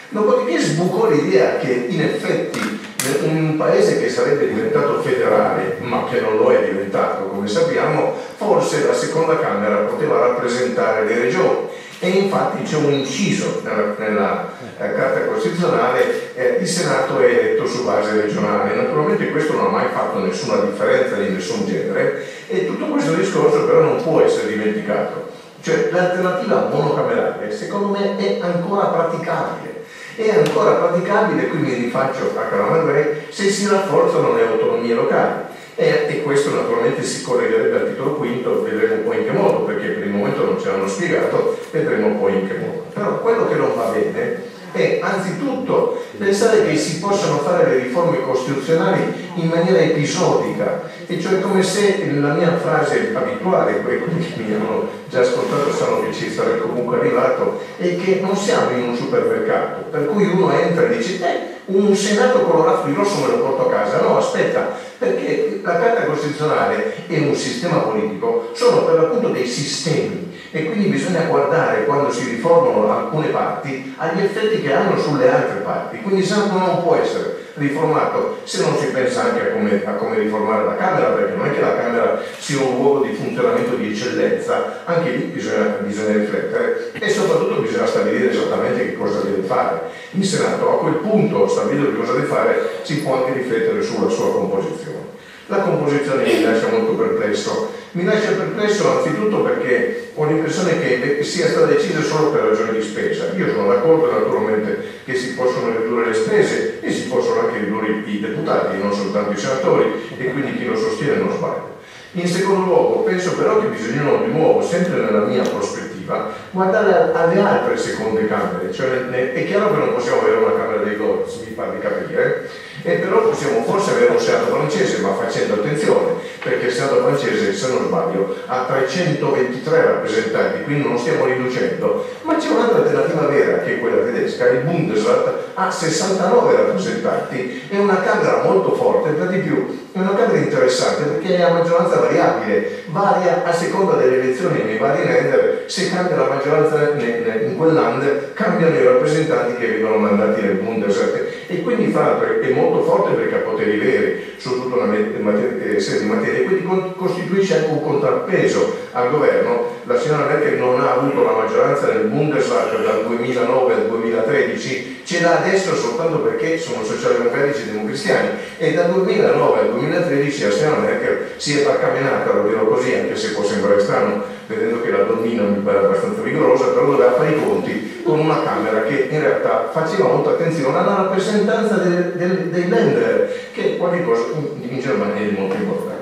Dopodiché sbucò l'idea che in effetti in un paese che sarebbe diventato federale, ma che non lo è diventato, come sappiamo, forse la seconda Camera poteva rappresentare le regioni. E infatti c'è un inciso nella Carta Costituzionale, il Senato è eletto su base regionale. Naturalmente questo non ha mai fatto nessuna differenza di nessun genere, e tutto questo discorso però non può essere dimenticato. Cioè l'alternativa monocamerale secondo me è ancora praticabile. È ancora praticabile, qui mi rifaccio a Calamandrei, se si rafforzano le autonomie locali. E questo naturalmente si collegherebbe al titolo quinto, vedremo poi in che modo, perché per il momento non ce l'hanno spiegato, vedremo poi in che modo. Però quello che non va bene è anzitutto pensare che si possano fare le riforme costituzionali in maniera episodica, e cioè come se la mia frase abituale, quelli che mi hanno già ascoltato sanno che ci sarei comunque arrivato, è che non siamo in un supermercato per cui uno entra e dice un Senato colorato di rosso me lo porto a casa. No, aspetta, perché la Carta Costituzionale e un sistema politico sono per l'appunto dei sistemi, e quindi bisogna guardare, quando si riformano alcune parti, agli effetti che hanno sulle altre parti. Quindi il Senato non può essere riformato se non si pensa anche a come riformare la Camera, perché non è che la Camera sia un luogo di funzionamento di eccellenza, anche lì bisogna riflettere, e soprattutto bisogna stabilire esattamente che cosa deve fare il Senato. A quel punto, stabilito che cosa deve fare, si può anche riflettere sulla sua composizione. La composizione mi lascia molto perplesso. Mi lascia perplesso anzitutto perché ho l'impressione che sia stata decisa solo per ragioni di spesa. Io sono d'accordo naturalmente che si possono ridurre le spese e si possono anche ridurre i deputati, non soltanto i senatori, e quindi chi lo sostiene non sbaglia. In secondo luogo, penso però che bisognano di nuovo, sempre nella mia prospettiva, guardare alle altre seconde camere. Cioè, è chiaro che non possiamo avere una Camera dei Lords, mi pare di capire, però possiamo forse avere un Senato francese, ma facendo attenzione, perché il Senato francese, se non sbaglio, ha 323 rappresentanti, quindi non stiamo riducendo, ma c'è un'altra alternativa vera, che è quella tedesca. Il Bundesrat ha 69 rappresentanti, è una Camera molto forte, per di più è una Camera interessante perché è a maggioranza variabile, varia a seconda delle elezioni nei vari Länder. Se cambia la maggioranza in quel Land, cambiano i rappresentanti che vengono mandati nel Bundesrat, e quindi fra l'altro è molto forte perché ha poteri veri su tutta una serie di materie, quindi costituisce anche un contrappeso al governo. La signora Merkel non ha avuto la maggioranza nel Bundesrat dal 2009 al 2013, ce l'ha adesso soltanto perché sono socialdemocratici e democristiani, e dal 2009 al 2013 la signora Merkel si è barcamenata, lo dirò così, anche se può sembrare strano vedendo che la donnina mi pare abbastanza vigorosa, però doveva fare i conti con una Camera che in realtà faceva molta attenzione alla rappresentanza dei Länder, che è qualcosa in Germania è molto importante.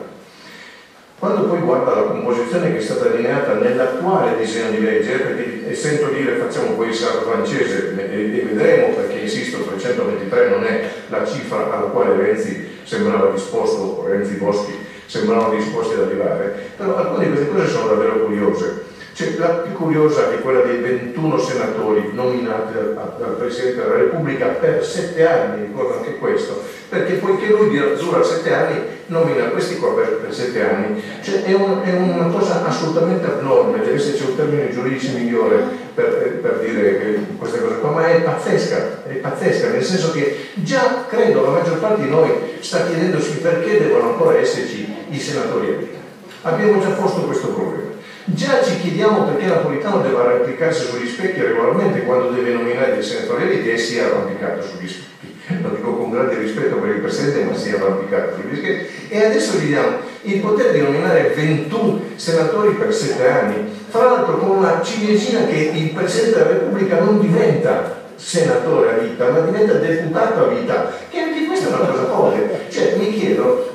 Quando poi guarda la composizione che è stata allineata nell'attuale disegno di legge, perché sento dire facciamo poi il Senato francese e vedremo, perché insisto, 323 non è la cifra alla quale Renzi sembrava disposto, Renzi Boschi sembravano disposti ad arrivare, però alcune di queste cose sono davvero curiose. Cioè, la più curiosa è quella dei 21 senatori nominati dal Presidente della Repubblica per 7 anni, ricordo anche questo, perché poiché lui dura 7 anni, nomina questi qua per 7 anni. Cioè, è una cosa assolutamente abnorme, deve esserci un termine giuridico migliore per dire questa cosa qua, ma è pazzesca, nel senso che già credo la maggior parte di noi sta chiedendosi perché devono ancora esserci i senatori a vita. Abbiamo già posto questo problema. Già ci chiediamo perché Napolitano deve arrampicarsi sugli specchi regolarmente quando deve nominare dei senatori a vita, e si è arrampicato sugli specchi. Lo dico con grande rispetto per il Presidente, ma si è arrampicato sugli specchi. E adesso gli diamo il potere di nominare 21 senatori per 7 anni, fra l'altro con una ciliegina che il Presidente della Repubblica non diventa senatore a vita, ma diventa deputato a vita, che anche questa è una cosa folle. Cioè, mi chiedo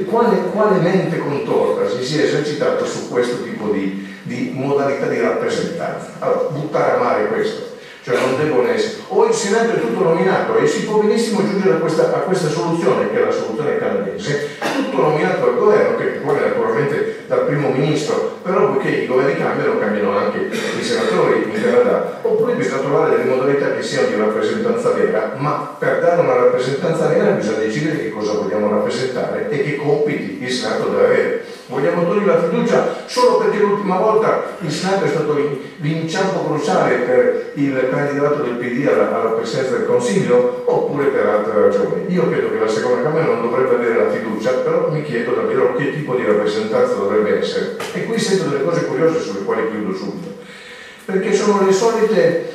quale mente contorta si sia esercitato su questo tipo di modalità di rappresentanza. Allora, buttare a mare questo, cioè non devono essere, o il Senato è tutto nominato, e si può benissimo giungere a questa soluzione, che è la soluzione canadese, tutto nominato dal governo, che poi naturalmente dal primo ministro, però poiché i governi cambiano anche i senatori in Canada. Oppure bisogna trovare delle modalità che siano di rappresentanza vera, ma per dare una rappresentanza vera bisogna decidere che cosa vogliamo rappresentare e che compiti il Senato deve avere. Vogliamo togliere la fiducia solo perché l'ultima volta il Senato è stato l'inciampo cruciale per il candidato del PD alla presidenza del Consiglio, oppure per altre ragioni? Io credo che la seconda Camera non dovrebbe avere la fiducia, però mi chiedo davvero che tipo di rappresentanza dovrebbe essere. E qui sento delle cose curiose sulle quali chiudo subito, perché sono le solite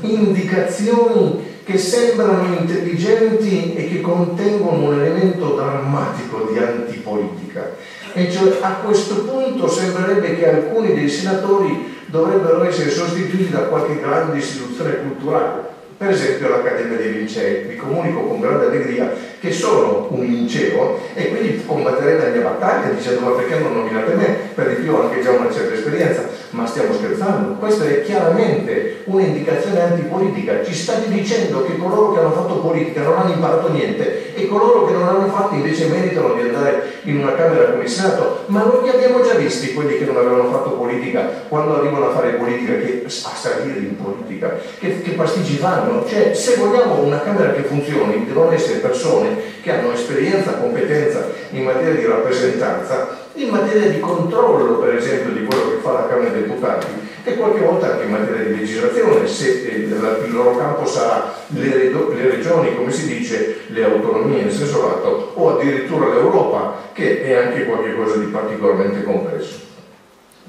indicazioni che sembrano intelligenti e che contengono un elemento drammatico di antipolitica. E cioè, a questo punto sembrerebbe che alcuni dei senatori dovrebbero essere sostituiti da qualche grande istituzione culturale, Per esempio l'Accademia dei Lincei, vi comunico con grande allegria che sono un liceo e quindi combatterei la mia battaglia dicendo ma perché non nominate me? Per di più ho anche già una certa esperienza, ma stiamo scherzando? Questa è chiaramente un'indicazione antipolitica, ci state dicendo che coloro che hanno fatto politica non hanno imparato niente e coloro che non hanno fatto invece meritano di andare in una Camera come il Senato, ma noi li abbiamo già visti quelli che non avevano fatto politica quando arrivano a fare politica, che a salire in politica, che pastiggi fanno? Cioè, se vogliamo una Camera che funzioni, devono essere persone che hanno esperienza, competenza in materia di rappresentanza, in materia di controllo, per esempio, di quello che fa la Camera dei Deputati e qualche volta anche in materia di legislazione, se il loro campo sarà le regioni, come si dice, le autonomie in senso lato, o addirittura l'Europa, che è anche qualcosa di particolarmente complesso.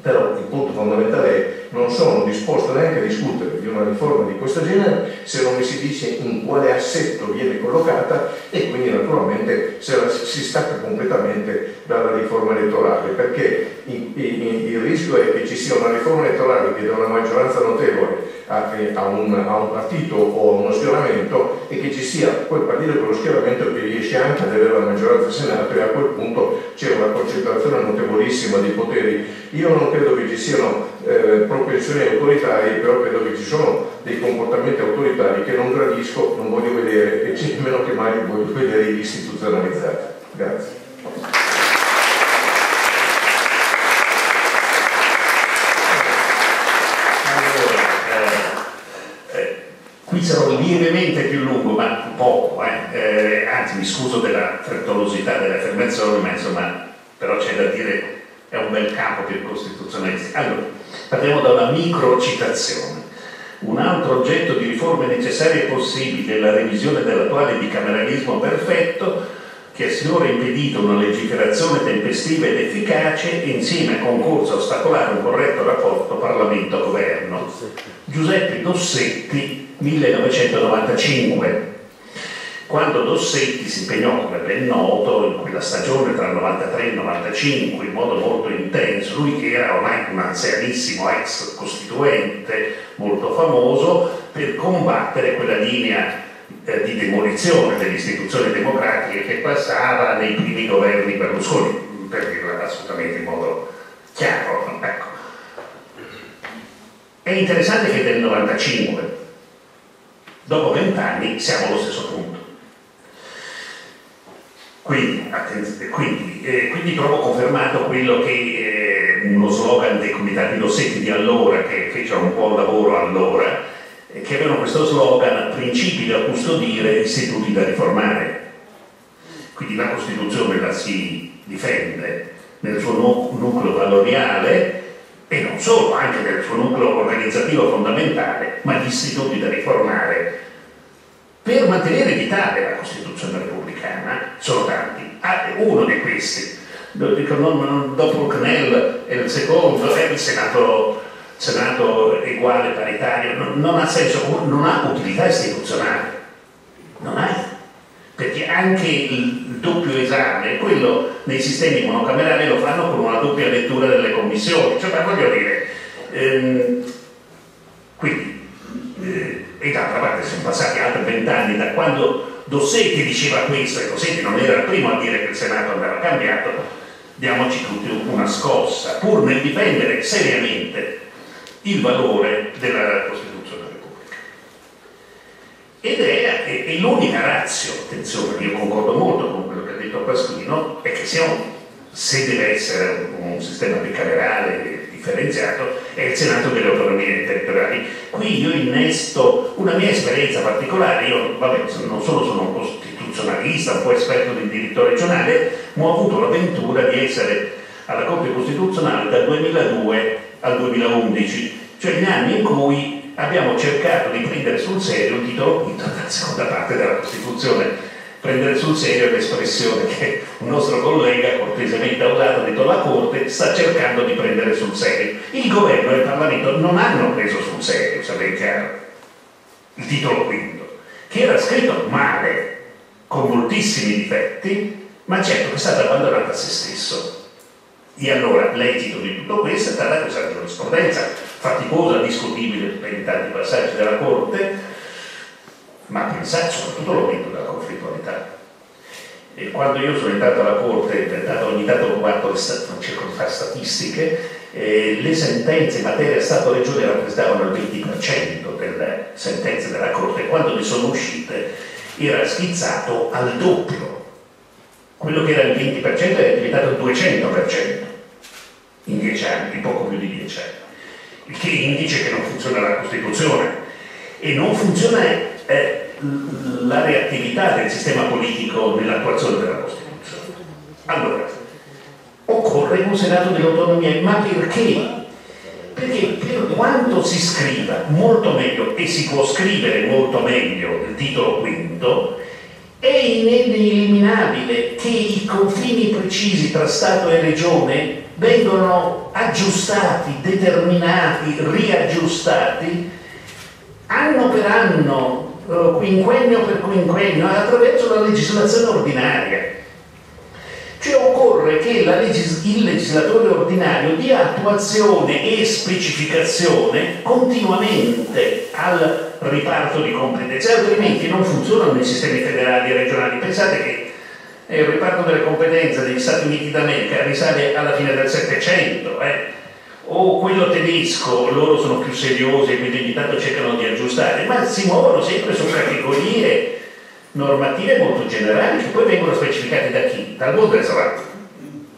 Però il punto fondamentale è non sono disposto neanche a discutere di una riforma di questo genere se non mi si dice in quale assetto viene collocata e quindi naturalmente se si stacca completamente dalla riforma elettorale, perché il rischio è che ci sia una riforma elettorale che dà una maggioranza notevole a un partito o a uno schieramento e che ci sia quel partito con lo schieramento che riesce anche ad avere la maggioranza al Senato e a quel punto c'è una concentrazione notevolissima di poteri. Io non credo che ci siano propensioni autoritarie, però credo che ci sono dei comportamenti autoritari che non gradisco, non voglio vedere e nemmeno che mai voglio vedere istituzionalizzati. Grazie. Qui sarò lievemente più lungo, ma poco, anzi mi scuso della frettolosità delle affermazioni, ma insomma, però c'è da dire, è un bel campo per i costituzionalisti. Allora, partiamo da una micro citazione. Un altro oggetto di riforme necessarie e possibili è la revisione dell'attuale bicameralismo perfetto, che ha sinora impedito una legiferazione tempestiva ed efficace e insieme concorso a ostacolare un corretto rapporto Parlamento-Governo. Giuseppe Dossetti, 1995. Quando Dossetti si impegnò, come ben noto, in quella stagione tra il 93 e il 95 in modo molto intenso, lui che era ormai un anzianissimo ex costituente molto famoso, per combattere quella linea di demolizione delle istituzioni democratiche che passava nei primi governi Berlusconi, per dirla assolutamente in modo chiaro. Ecco. È interessante che nel 95, dopo 20 anni, siamo allo stesso punto. Quindi trovo confermato quello che uno slogan dei comitati Dossetti di allora, che fecero un buon lavoro allora, che avevano questo slogan: principi da custodire, istituti da riformare. Quindi la Costituzione la si difende nel suo nucleo valoriale e non solo, anche nel suo nucleo organizzativo fondamentale, ma gli istituti da riformare per mantenere vitale la Costituzione repubblicana sono tanti. Uno di questi, dopo CNEL è il secondo, è il Senato uguale, paritario, non ha senso, non ha utilità istituzionale, non ha, perché anche il doppio esame, quello nei sistemi monocamerali lo fanno con una doppia lettura delle commissioni, cioè, ma voglio dire, e d'altra parte sono passati altri 20 anni da quando Dossetti diceva questo, e Dossetti non era il primo a dire che il Senato andava cambiato. Diamoci tutti una scossa, pur nel difendere seriamente il valore della Costituzione Repubblica. Ed è l'unica ratio, attenzione, io concordo molto con quello che ha detto Pasquino, è che se deve essere un sistema bicamerale differenziato, è il Senato delle autonomie territoriali. Qui io innesto una mia esperienza particolare. Io, non solo sono un costituzionalista, un po' esperto di diritto regionale, ma ho avuto l'avventura di essere alla Corte Costituzionale dal 2002 al 2011, cioè gli anni in cui abbiamo cercato di prendere sul serio il titolo quinto della seconda parte della Costituzione. Prendere sul serio è l'espressione che un nostro collega cortesemente ha usato, ha detto: la Corte sta cercando di prendere sul serio. Il governo e il Parlamento non hanno preso sul serio, sapete chiaro, il titolo quinto, che era scritto male, con moltissimi difetti, ma certo che è stato abbandonato a se stesso. E allora l'esito di tutto questo è stata questa giurisprudenza faticosa, discutibile per i tanti passaggi della Corte, ma pensate soprattutto l'aumento della conflittualità. E quando io sono entrato alla Corte, ogni tanto guardo cerco di fare statistiche, le sentenze in materia Stato-Regione rappresentavano il 20% delle sentenze della Corte, e quando ne sono uscite era schizzato al doppio. Quello che era il 20% è diventato il 200% in 10 anni, in poco più di 10 anni, il che indice che non funziona la Costituzione e non funziona la reattività del sistema politico nell'attuazione della Costituzione. Allora, occorre un Senato dell'autonomia, ma perché? Perché per quanto si scriva molto meglio, e si può scrivere molto meglio il titolo quinto, è ineliminabile che i confini precisi tra Stato e Regione vengono aggiustati, determinati, riaggiustati anno per anno, quinquennio per quinquennio, attraverso la legislazione ordinaria. Cioè occorre che il legislatore ordinario dia attuazione e specificazione continuamente al riparto di competenze, altrimenti non funzionano i sistemi federali e regionali. Pensate che il riparto delle competenze degli Stati Uniti d'America risale alla fine del Settecento, o quello tedesco, loro sono più seriosi e quindi ogni tanto cercano di aggiustare, ma si muovono sempre su categorie normative molto generali che poi vengono specificate da chi? Dal Bundesrat,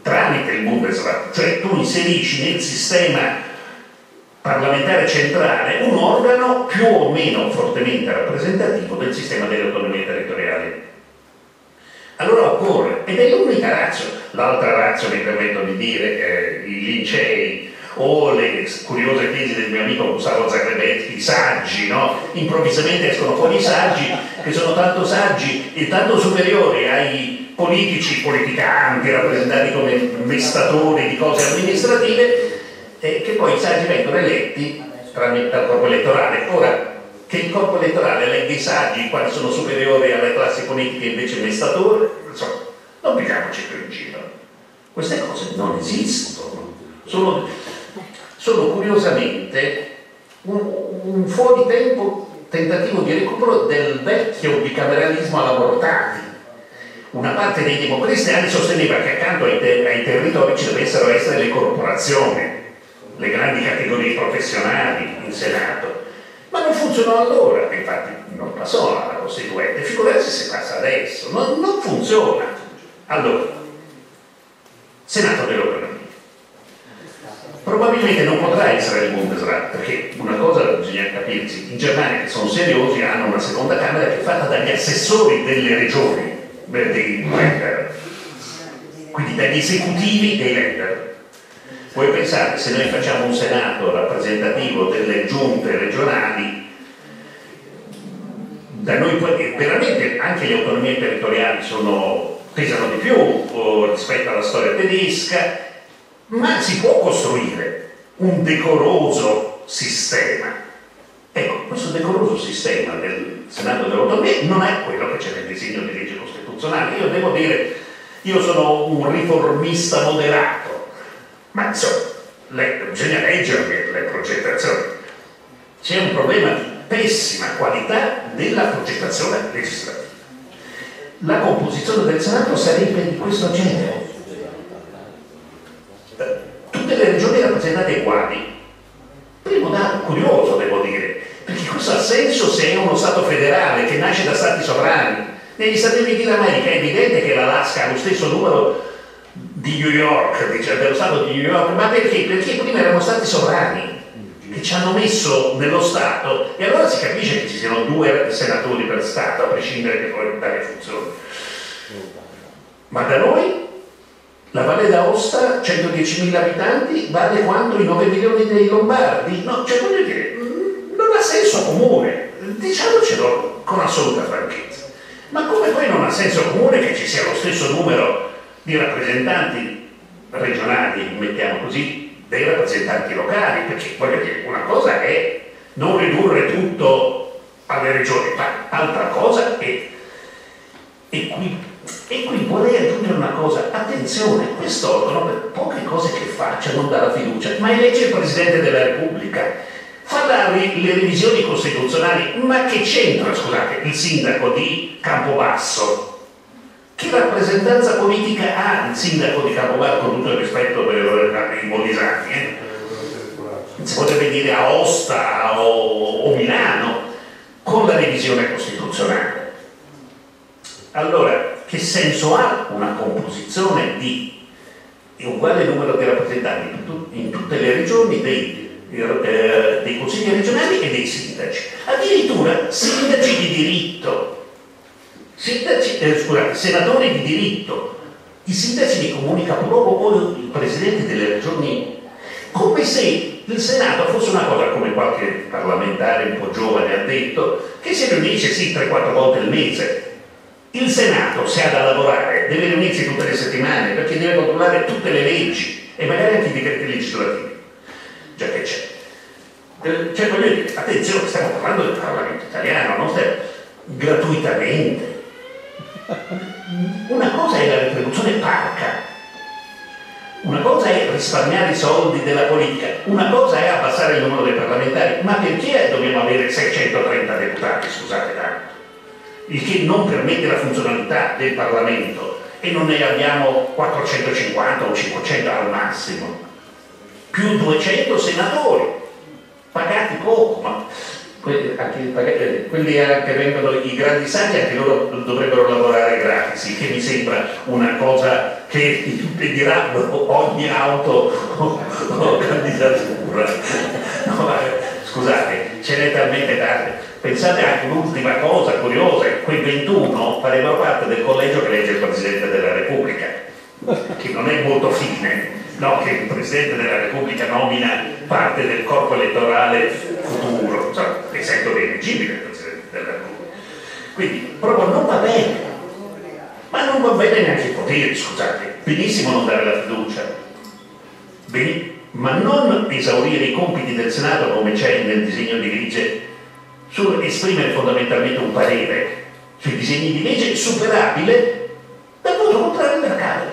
tramite il Bundesrat, cioè tu inserisci nel sistema parlamentare centrale un organo più o meno fortemente rappresentativo del sistema delle autonomie territoriali. Allora occorre, ed è l'unica razza, l'altra razza mi permetto di dire, i lincei o le curiose tesi del mio amico Gustavo Zagrebelsky, i saggi, no? Improvvisamente escono fuori i saggi che sono tanto saggi e tanto superiori ai politici, politicanti, rappresentati come mestatori di cose amministrative, che poi i saggi vengono eletti dal corpo elettorale. Ora, che il corpo elettorale elegga i saggi quali sono superiori alle classi politiche invece mestatori, insomma, non prendiamoci più in giro. Queste cose non esistono, sono curiosamente un fuori tempo tentativo di recupero del vecchio bicameralismo alla Mortati. Una parte dei democristiani sosteneva che accanto ai territori ci dovessero essere le corporazioni, le grandi categorie professionali in Senato, ma non funzionò allora, infatti non passò alla Costituente, figurarsi se passa adesso, non funziona. Allora, Senato dell'autonomia. Probabilmente non potrà essere il Bundesrat, perché una cosa bisogna capirsi, in Germania che sono seriosi hanno una seconda camera che è fatta dagli assessori delle regioni, dei Länder, quindi dagli esecutivi dei Länder. Voi pensate, se noi facciamo un Senato rappresentativo delle giunte regionali, da noi veramente anche le autonomie territoriali pesano di più rispetto alla storia tedesca, ma si può costruire un decoroso sistema. Ecco, questo decoroso sistema del Senato dell'autonomia non è quello che c'è nel disegno di legge costituzionale. Io devo dire, io sono un riformista moderato, ma insomma, bisogna leggere le progettazioni. C'è un problema di pessima qualità della progettazione legislativa. La composizione del Senato sarebbe di questo genere. Tutte le regioni rappresentate uguali. Primo dato curioso, devo dire, perché questo ha senso se è uno Stato federale che nasce da Stati sovrani. Negli Stati Uniti d'America è evidente che l'Alaska ha lo stesso numero di New York, dello Stato di New York, ma perché? Perché prima erano Stati sovrani che ci hanno messo nello Stato, e allora si capisce che ci siano 2 senatori per Stato, a prescindere che poi dalle funzioni. Ma da noi la Valle d'Aosta, 110.000 abitanti, vale quanto i 9 milioni dei lombardi? No, cioè voglio dire, non ha senso comune, diciamocelo con assoluta franchezza. Ma come poi non ha senso comune che ci sia lo stesso numero di rappresentanti regionali, mettiamo così, dei rappresentanti locali? Perché voglio dire, una cosa è non ridurre tutto alle regioni, ma altra cosa è, e qui vorrei aggiungere una cosa, attenzione, quest'organo per poche cose che faccia non dà la fiducia, ma elegge il Presidente della Repubblica, fa le revisioni costituzionali, ma che c'entra, scusate, il sindaco di Campobasso? Che rappresentanza politica ha il sindaco di Campobasso, con tutto il rispetto per i Molisani? Si potrebbe dire Aosta o Milano, con la revisione costituzionale. Allora, che senso ha una composizione di uguale numero di rappresentanti in tutte le regioni dei consigli regionali e dei sindaci? Addirittura sindaci di diritto. Senatori di diritto, i sindaci di comuni capoluogo o i presidenti delle regioni, come se il Senato fosse una cosa, come qualche parlamentare un po' giovane ha detto, che si riunisce sì 3-4 volte al mese. Il Senato, se ha da lavorare, deve riunirsi tutte le settimane perché deve controllare tutte le leggi e magari anche i decreti legislativi, già che c'è. Cioè, voglio dire, attenzione, stiamo parlando del Parlamento italiano, non stiamo gratuitamente. Una cosa è la retribuzione parca, una cosa è risparmiare i soldi della politica, una cosa è abbassare il numero dei parlamentari, ma perché dobbiamo avere 630 deputati, scusate tanto? Il che non permette la funzionalità del Parlamento, e non ne abbiamo 450 o 500 al massimo, più 200 senatori, pagati poco, ma quelli che vengono i grandi saggi, anche loro dovrebbero lavorare gratis, il che mi sembra una cosa che impediranno ogni auto o candidatura. No, scusate, ce n'è talmente tante. Pensate anche un'ultima cosa curiosa: quei 21 farebbero parte del collegio che elegge il Presidente della Repubblica, che non è molto fine, no? Che il Presidente della Repubblica nomina parte del corpo elettorale futuro, insomma, mi sento rieleggibile il Presidente della Repubblica. Quindi proprio non va bene, ma non va bene neanche i poteri, scusate, benissimo non dare la fiducia, ma non esaurire i compiti del Senato come c'è nel disegno di legge, su esprimere fondamentalmente un parere sui disegni di legge superabile dal voto contrario della Camera,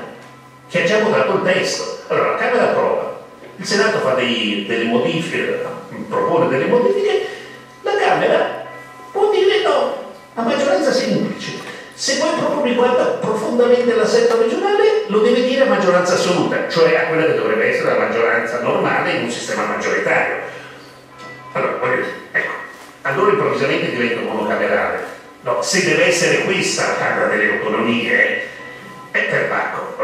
che ha già votato il testo. Allora la Camera approva, il Senato fa delle modifiche, propone delle modifiche, la Camera può dire no, a maggioranza semplice. Se poi proprio riguarda profondamente l'assetto regionale, lo deve dire a maggioranza assoluta, cioè a quella che dovrebbe essere la maggioranza normale in un sistema maggioritario. Allora, voglio dire, ecco, allora improvvisamente diventa monocamerale. No, se deve essere questa la Camera delle Autonomie, perbacco,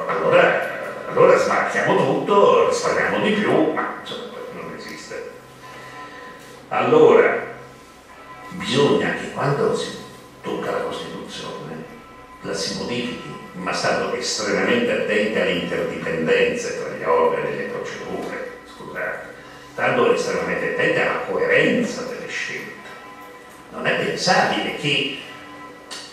allora smarchiamo tutto, risparmiamo di più, ma insomma non esiste. Allora, bisogna che quando si tocca la Costituzione la si modifichi, ma stando estremamente attenti alle interdipendenze tra gli organi e le procedure, scusate, stando estremamente attenti alla coerenza delle scelte. Non è pensabile che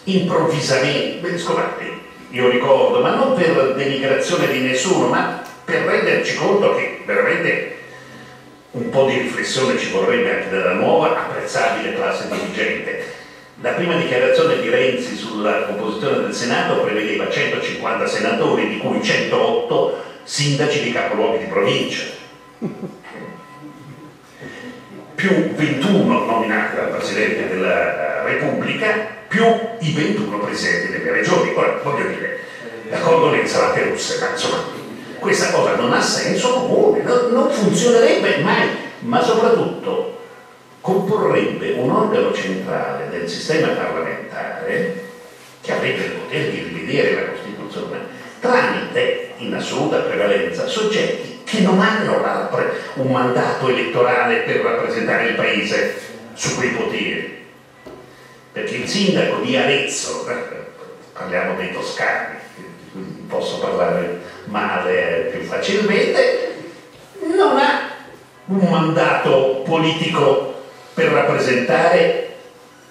improvvisamente, scusate, io ricordo, ma non per denigrazione di nessuno, ma per renderci conto che veramente un po' di riflessione ci vorrebbe anche dalla nuova, apprezzabile classe dirigente. La prima dichiarazione di Renzi sulla composizione del Senato prevedeva 150 senatori, di cui 108 sindaci di capoluoghi di provincia, più 21 nominati dal Presidente della Repubblica, più i 21 Presidenti delle Regioni. Ora, voglio dire, d'accordo le insalate russe, ma insomma, questa cosa non ha senso comune, non funzionerebbe mai, ma soprattutto comporrebbe un organo centrale del sistema parlamentare che avrebbe il potere di rivedere la Costituzione tramite, in assoluta prevalenza, soggetti che non hanno un mandato elettorale per rappresentare il Paese su quei poteri. Perché il sindaco di Arezzo, parliamo dei toscani, posso parlare male più facilmente, non ha un mandato politico per rappresentare,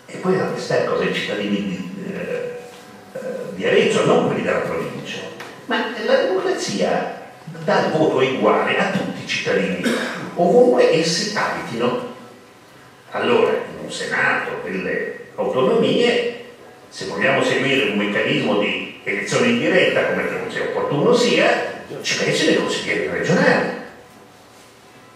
e poi rappresentare cosa i cittadini di Arezzo, non quelli della provincia. Ma la democrazia dà il voto uguale a tutti i cittadini, ovunque essi abitino. Allora, in un Senato delle autonomie, se vogliamo seguire un meccanismo di elezione indiretta, come credo sia opportuno sia, ci pensi nei consiglieri regionali.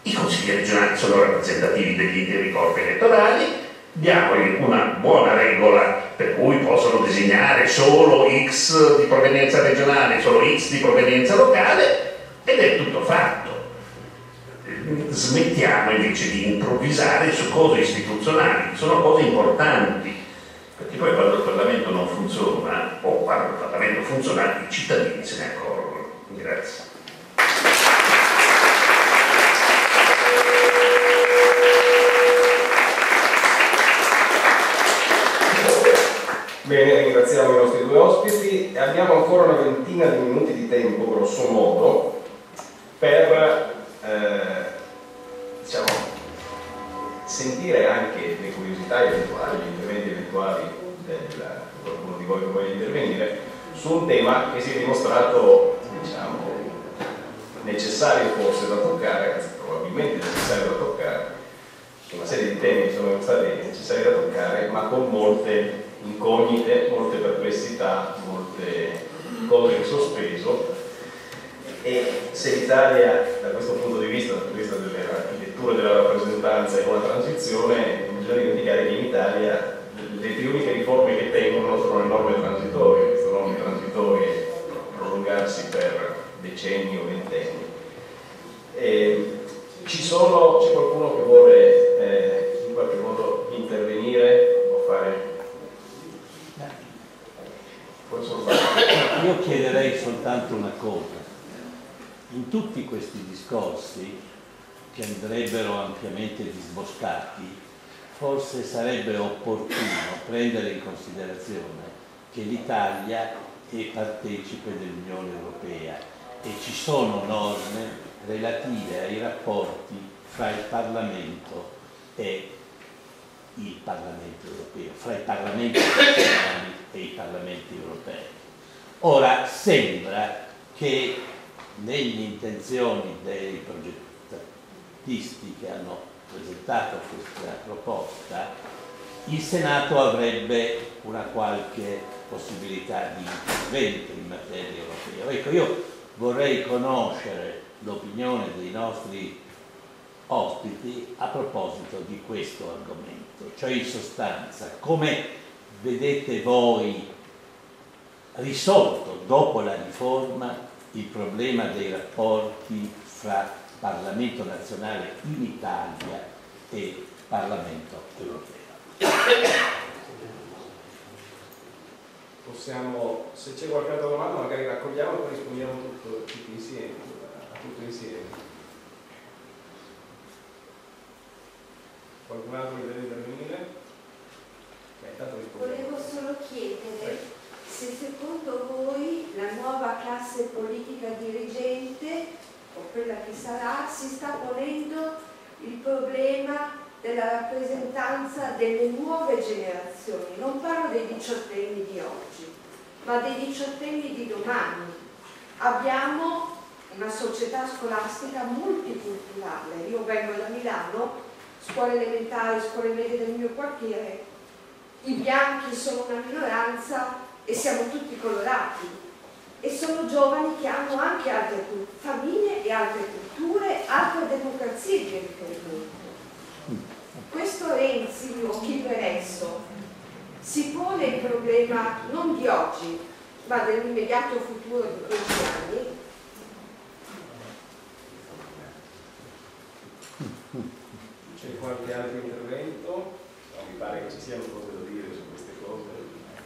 I consigli regionali sono rappresentativi degli interi corpi elettorali, diamogli una buona regola per cui possono designare solo X di provenienza regionale, solo X di provenienza locale, ed è tutto fatto. Smettiamo invece di improvvisare su cose istituzionali, sono cose importanti, perché poi quando il Parlamento non funziona, o quando il Parlamento funziona, i cittadini se ne accorgono. Grazie. Bene, ringraziamo i nostri due ospiti e abbiamo ancora una ventina di minuti di tempo, grosso modo, per diciamo, sentire anche le curiosità eventuali, gli interventi eventuali di qualcuno di voi che voglia intervenire su un tema che si è dimostrato, diciamo, necessario forse da toccare, anzi probabilmente necessario da toccare, una serie di temi che sono stati necessari da toccare, ma con molte incognite, molte perplessità, molte cose in sospeso. E se l'Italia da questo punto di vista, dal punto di vista dell'architettura della rappresentanza è una transizione, non bisogna dimenticare che in Italia le uniche riforme che tengono sono le norme transitorie, queste norme transitorie prolungarsi per decenni o ventenni. C'è qualcuno che vuole in qualche modo intervenire o fare? Io chiederei soltanto una cosa. In tutti questi discorsi, che andrebbero ampiamente disboscati, forse sarebbe opportuno prendere in considerazione che l'Italia è partecipe dell'Unione Europea e ci sono norme relative ai rapporti fra il Parlamento e il Parlamento europeo, fra i Parlamenti nazionali e i Parlamenti europei. Ora sembra che nelle intenzioni dei progettisti che hanno presentato questa proposta il Senato avrebbe una qualche possibilità di intervento in materia europea. Ecco, io vorrei conoscere l'opinione dei nostri ospiti a proposito di questo argomento, cioè in sostanza come vedete voi risolto dopo la riforma il problema dei rapporti fra Parlamento nazionale in Italia e Parlamento europeo. Possiamo, se c'è qualche altra domanda magari raccogliamo e poi rispondiamo tutti insieme, a tutto insieme. Qualcun altro che deve intervenire? Volevo solo chiedere se secondo voi la nuova classe politica dirigente o quella che sarà si sta ponendo il problema della rappresentanza delle nuove generazioni. Non parlo dei diciottenni di oggi, ma dei diciottenni di domani. Abbiamo una società scolastica multiculturale. Io vengo da Milano, scuole elementari, scuole medie del mio quartiere, i bianchi sono una minoranza e siamo tutti colorati e sono giovani che hanno anche altre famiglie e altre culture, altre democrazie di riferimento. Questo Renzi o chi per esso si pone il problema non di oggi ma dell'immediato futuro di 15 anni. C'è qualche altro intervento? No, mi pare che ci siano cose da dire su queste cose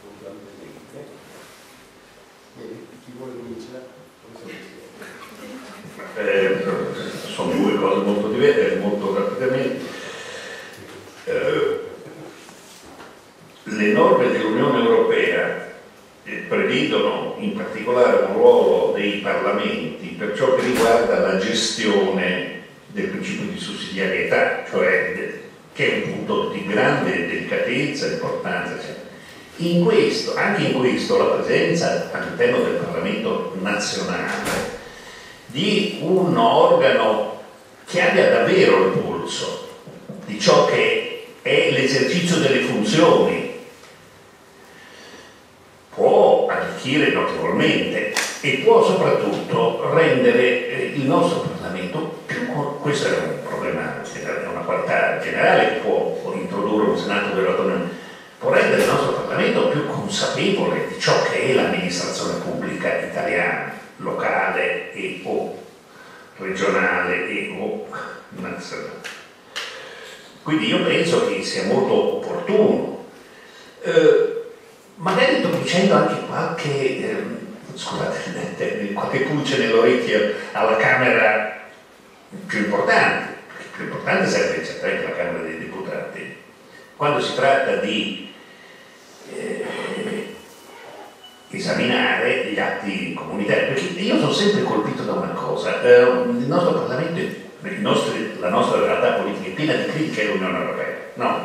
puntualmente. Bene, chi vuole cominciare? Sono due cose molto diverse, molto rapidamente. Le norme dell'Unione Europea prevedono in particolare un ruolo dei parlamenti per ciò che riguarda la gestione del principio di sussidiarietà, cioè che è un punto di grande delicatezza e importanza. Anche in questo la presenza all'interno del Parlamento nazionale di un organo che abbia davvero il polso di ciò che è l'esercizio delle funzioni può arricchire notevolmente e può soprattutto rendere il nostro Parlamento più, questo è un generale può introdurre un Senato dell'autonomia, può rendere il nostro Parlamento più consapevole di ciò che è l'amministrazione pubblica italiana, locale e o regionale e o nazionale. Quindi io penso che sia molto opportuno, magari introducendo anche qualche pulce nell'orecchio alla Camera più importante, perché più importante sarebbe certamente la Camera dei Deputati, quando si tratta di esaminare gli atti comunitari, perché io sono sempre colpito da una cosa, il nostro Parlamento, la nostra realtà politica è piena di critiche all'Unione Europea, no,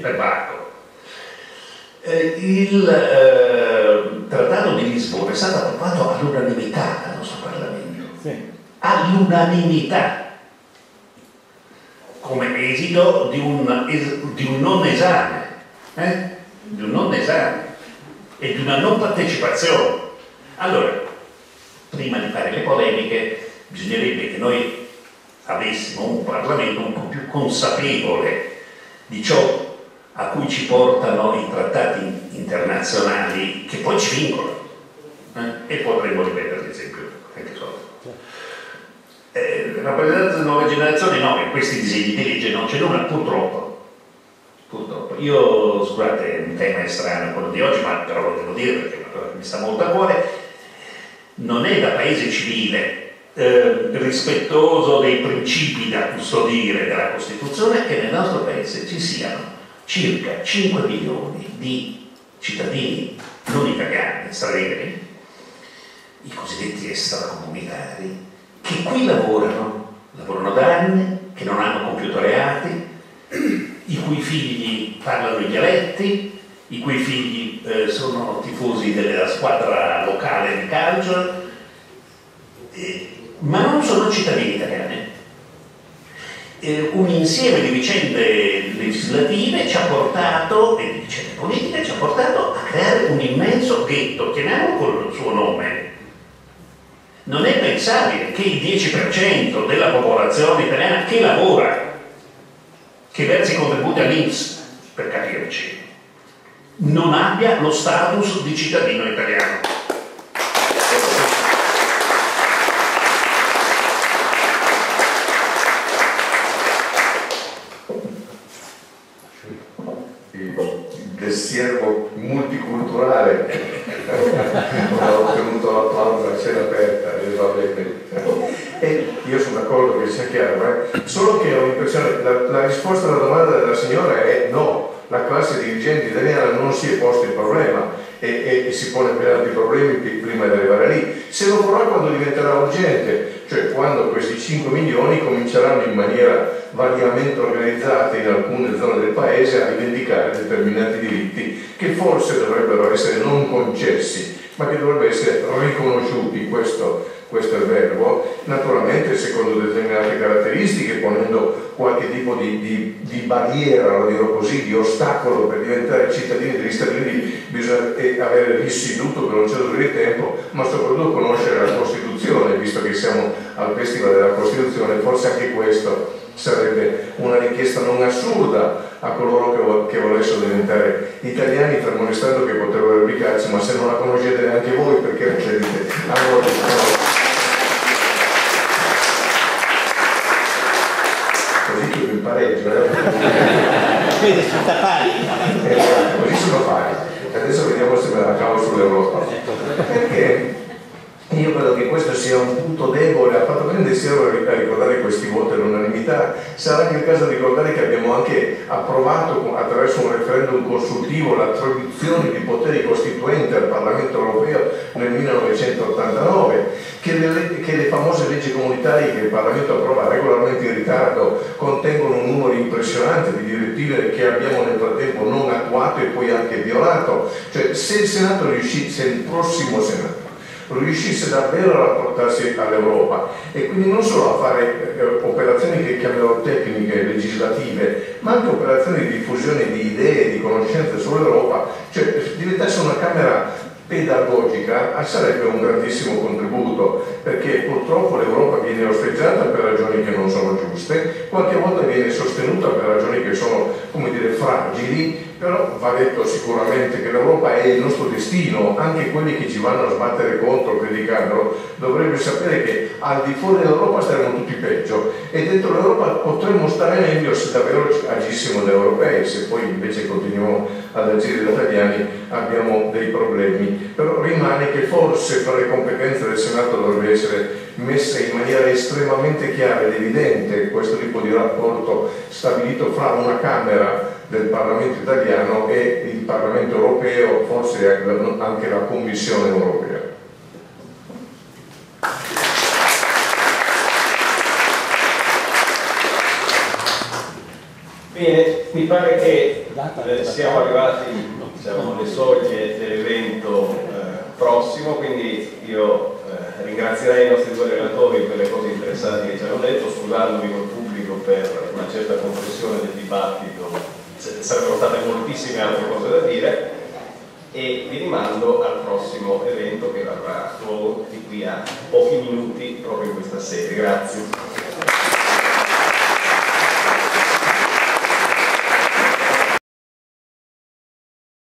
per Bacco. Il Trattato di Lisbona è stato approvato all'unanimità dal nostro Parlamento, all'unanimità, come esito di un non esame, di un non esame e di una non partecipazione. Allora, prima di fare le polemiche, bisognerebbe che noi avessimo un Parlamento un po' più consapevole di ciò a cui ci portano i trattati internazionali, che poi ci vincolano, e potremmo ripetere l'esempio anche solo. Rappresentanza delle nuove generazioni, no, in questi disegni di legge non c'è nulla, purtroppo. Io, scusate, è un tema strano quello di oggi, ma però lo devo dire perché è una cosa che mi sta molto a cuore. Non è da paese civile rispettoso dei principi da custodire della Costituzione che nel nostro paese ci siano circa 5 milioni di cittadini non italiani, stranieri, i cosiddetti extracomunitari, che qui lavorano da anni, che non hanno compiuto reati, i cui figli parlano i dialetti, i cui figli sono tifosi della squadra locale di calcio, ma non sono cittadini italiani. Un insieme di vicende legislative ci ha portato, e di vicende politiche, ci ha portato a creare un immenso ghetto, chiamiamolo con il suo nome. Non è pensabile che il 10% della popolazione italiana che lavora, che versa i contributi all'INPS, per capirci, non abbia lo status di cittadino italiano. Del siervo multiculturale ho ottenuto l'applauso a cena aperta e io sono d'accordo che sia chiaro, solo che ho l'impressione, la risposta alla domanda della signora è no, la classe dirigente italiana non si è posto il problema e si pone per altri problemi prima di arrivare lì. Se lo farà quando diventerà urgente, cioè quando questi 5 milioni cominceranno in maniera variamente organizzata in alcune zone del paese a rivendicare determinati diritti che forse dovrebbero essere non concessi, ma che dovrebbero essere riconosciuti, questo è il verbo, naturalmente secondo determinate caratteristiche, ponendo qualche tipo di barriera, lo dirò così, di ostacolo per diventare cittadini degli Stati Uniti. Bisogna avere l'istituto per un certo periodo di tempo, ma soprattutto conoscere la Costituzione, visto che siamo al Festival della Costituzione, forse anche questo sarebbe una richiesta non assurda a coloro che volessero diventare italiani, fermo restando che potrebbero replicarsi, ma se non la conoscete neanche voi, perché non credete a voi? Così più in pareggio, Vedi, sta pari. così sono pari. Adesso vediamo se me la cavo sull'Europa. Perché io credo che questo sia un punto debole, ha fatto bene a ricordare questi voti all'unanimità. Sarà anche il caso di ricordare che abbiamo anche approvato attraverso un referendum consultivo l'attribuzione di poteri costituenti al Parlamento europeo nel 1989, che le famose leggi comunitarie che il Parlamento approva regolarmente in ritardo contengono un numero impressionante di direttive che abbiamo nel frattempo non attuato e poi anche violato. Cioè, se il Senato riuscisse, il prossimo Senato riuscisse davvero a rapportarsi all'Europa e quindi non solo a fare operazioni che chiamerò tecniche, legislative, ma anche operazioni di diffusione di idee, di conoscenze sull'Europa, cioè diventasse una Camera pedagogica sarebbe un grandissimo contributo, perché purtroppo l'Europa viene osteggiata per ragioni che non sono giuste, qualche volta viene sostenuta per ragioni che sono, come dire, fragili, però va detto sicuramente che l'Europa è il nostro destino. Anche quelli che ci vanno a sbattere contro, criticandolo, dovrebbe sapere che al di fuori dell'Europa staremo tutti peggio e dentro l'Europa potremmo stare meglio se davvero agissimo da europei. Se poi invece continuiamo ad agire da italiani abbiamo dei problemi. Però rimane che forse fra le competenze del Senato dovrebbe essere messa in maniera estremamente chiara ed evidente questo tipo di rapporto stabilito fra una Camera del Parlamento italiano e il Parlamento europeo, forse anche la Commissione europea. Bene, mi pare che siamo arrivati, diciamo, alle soglie dell'evento prossimo, quindi io ringrazierei i nostri due relatori per le cose interessanti che ci hanno detto, scusandomi col pubblico per una certa compressione del dibattito. Sarebbero state moltissime altre cose da dire e vi rimando al prossimo evento che avrà luogo di qui a pochi minuti proprio in questa sede. Grazie.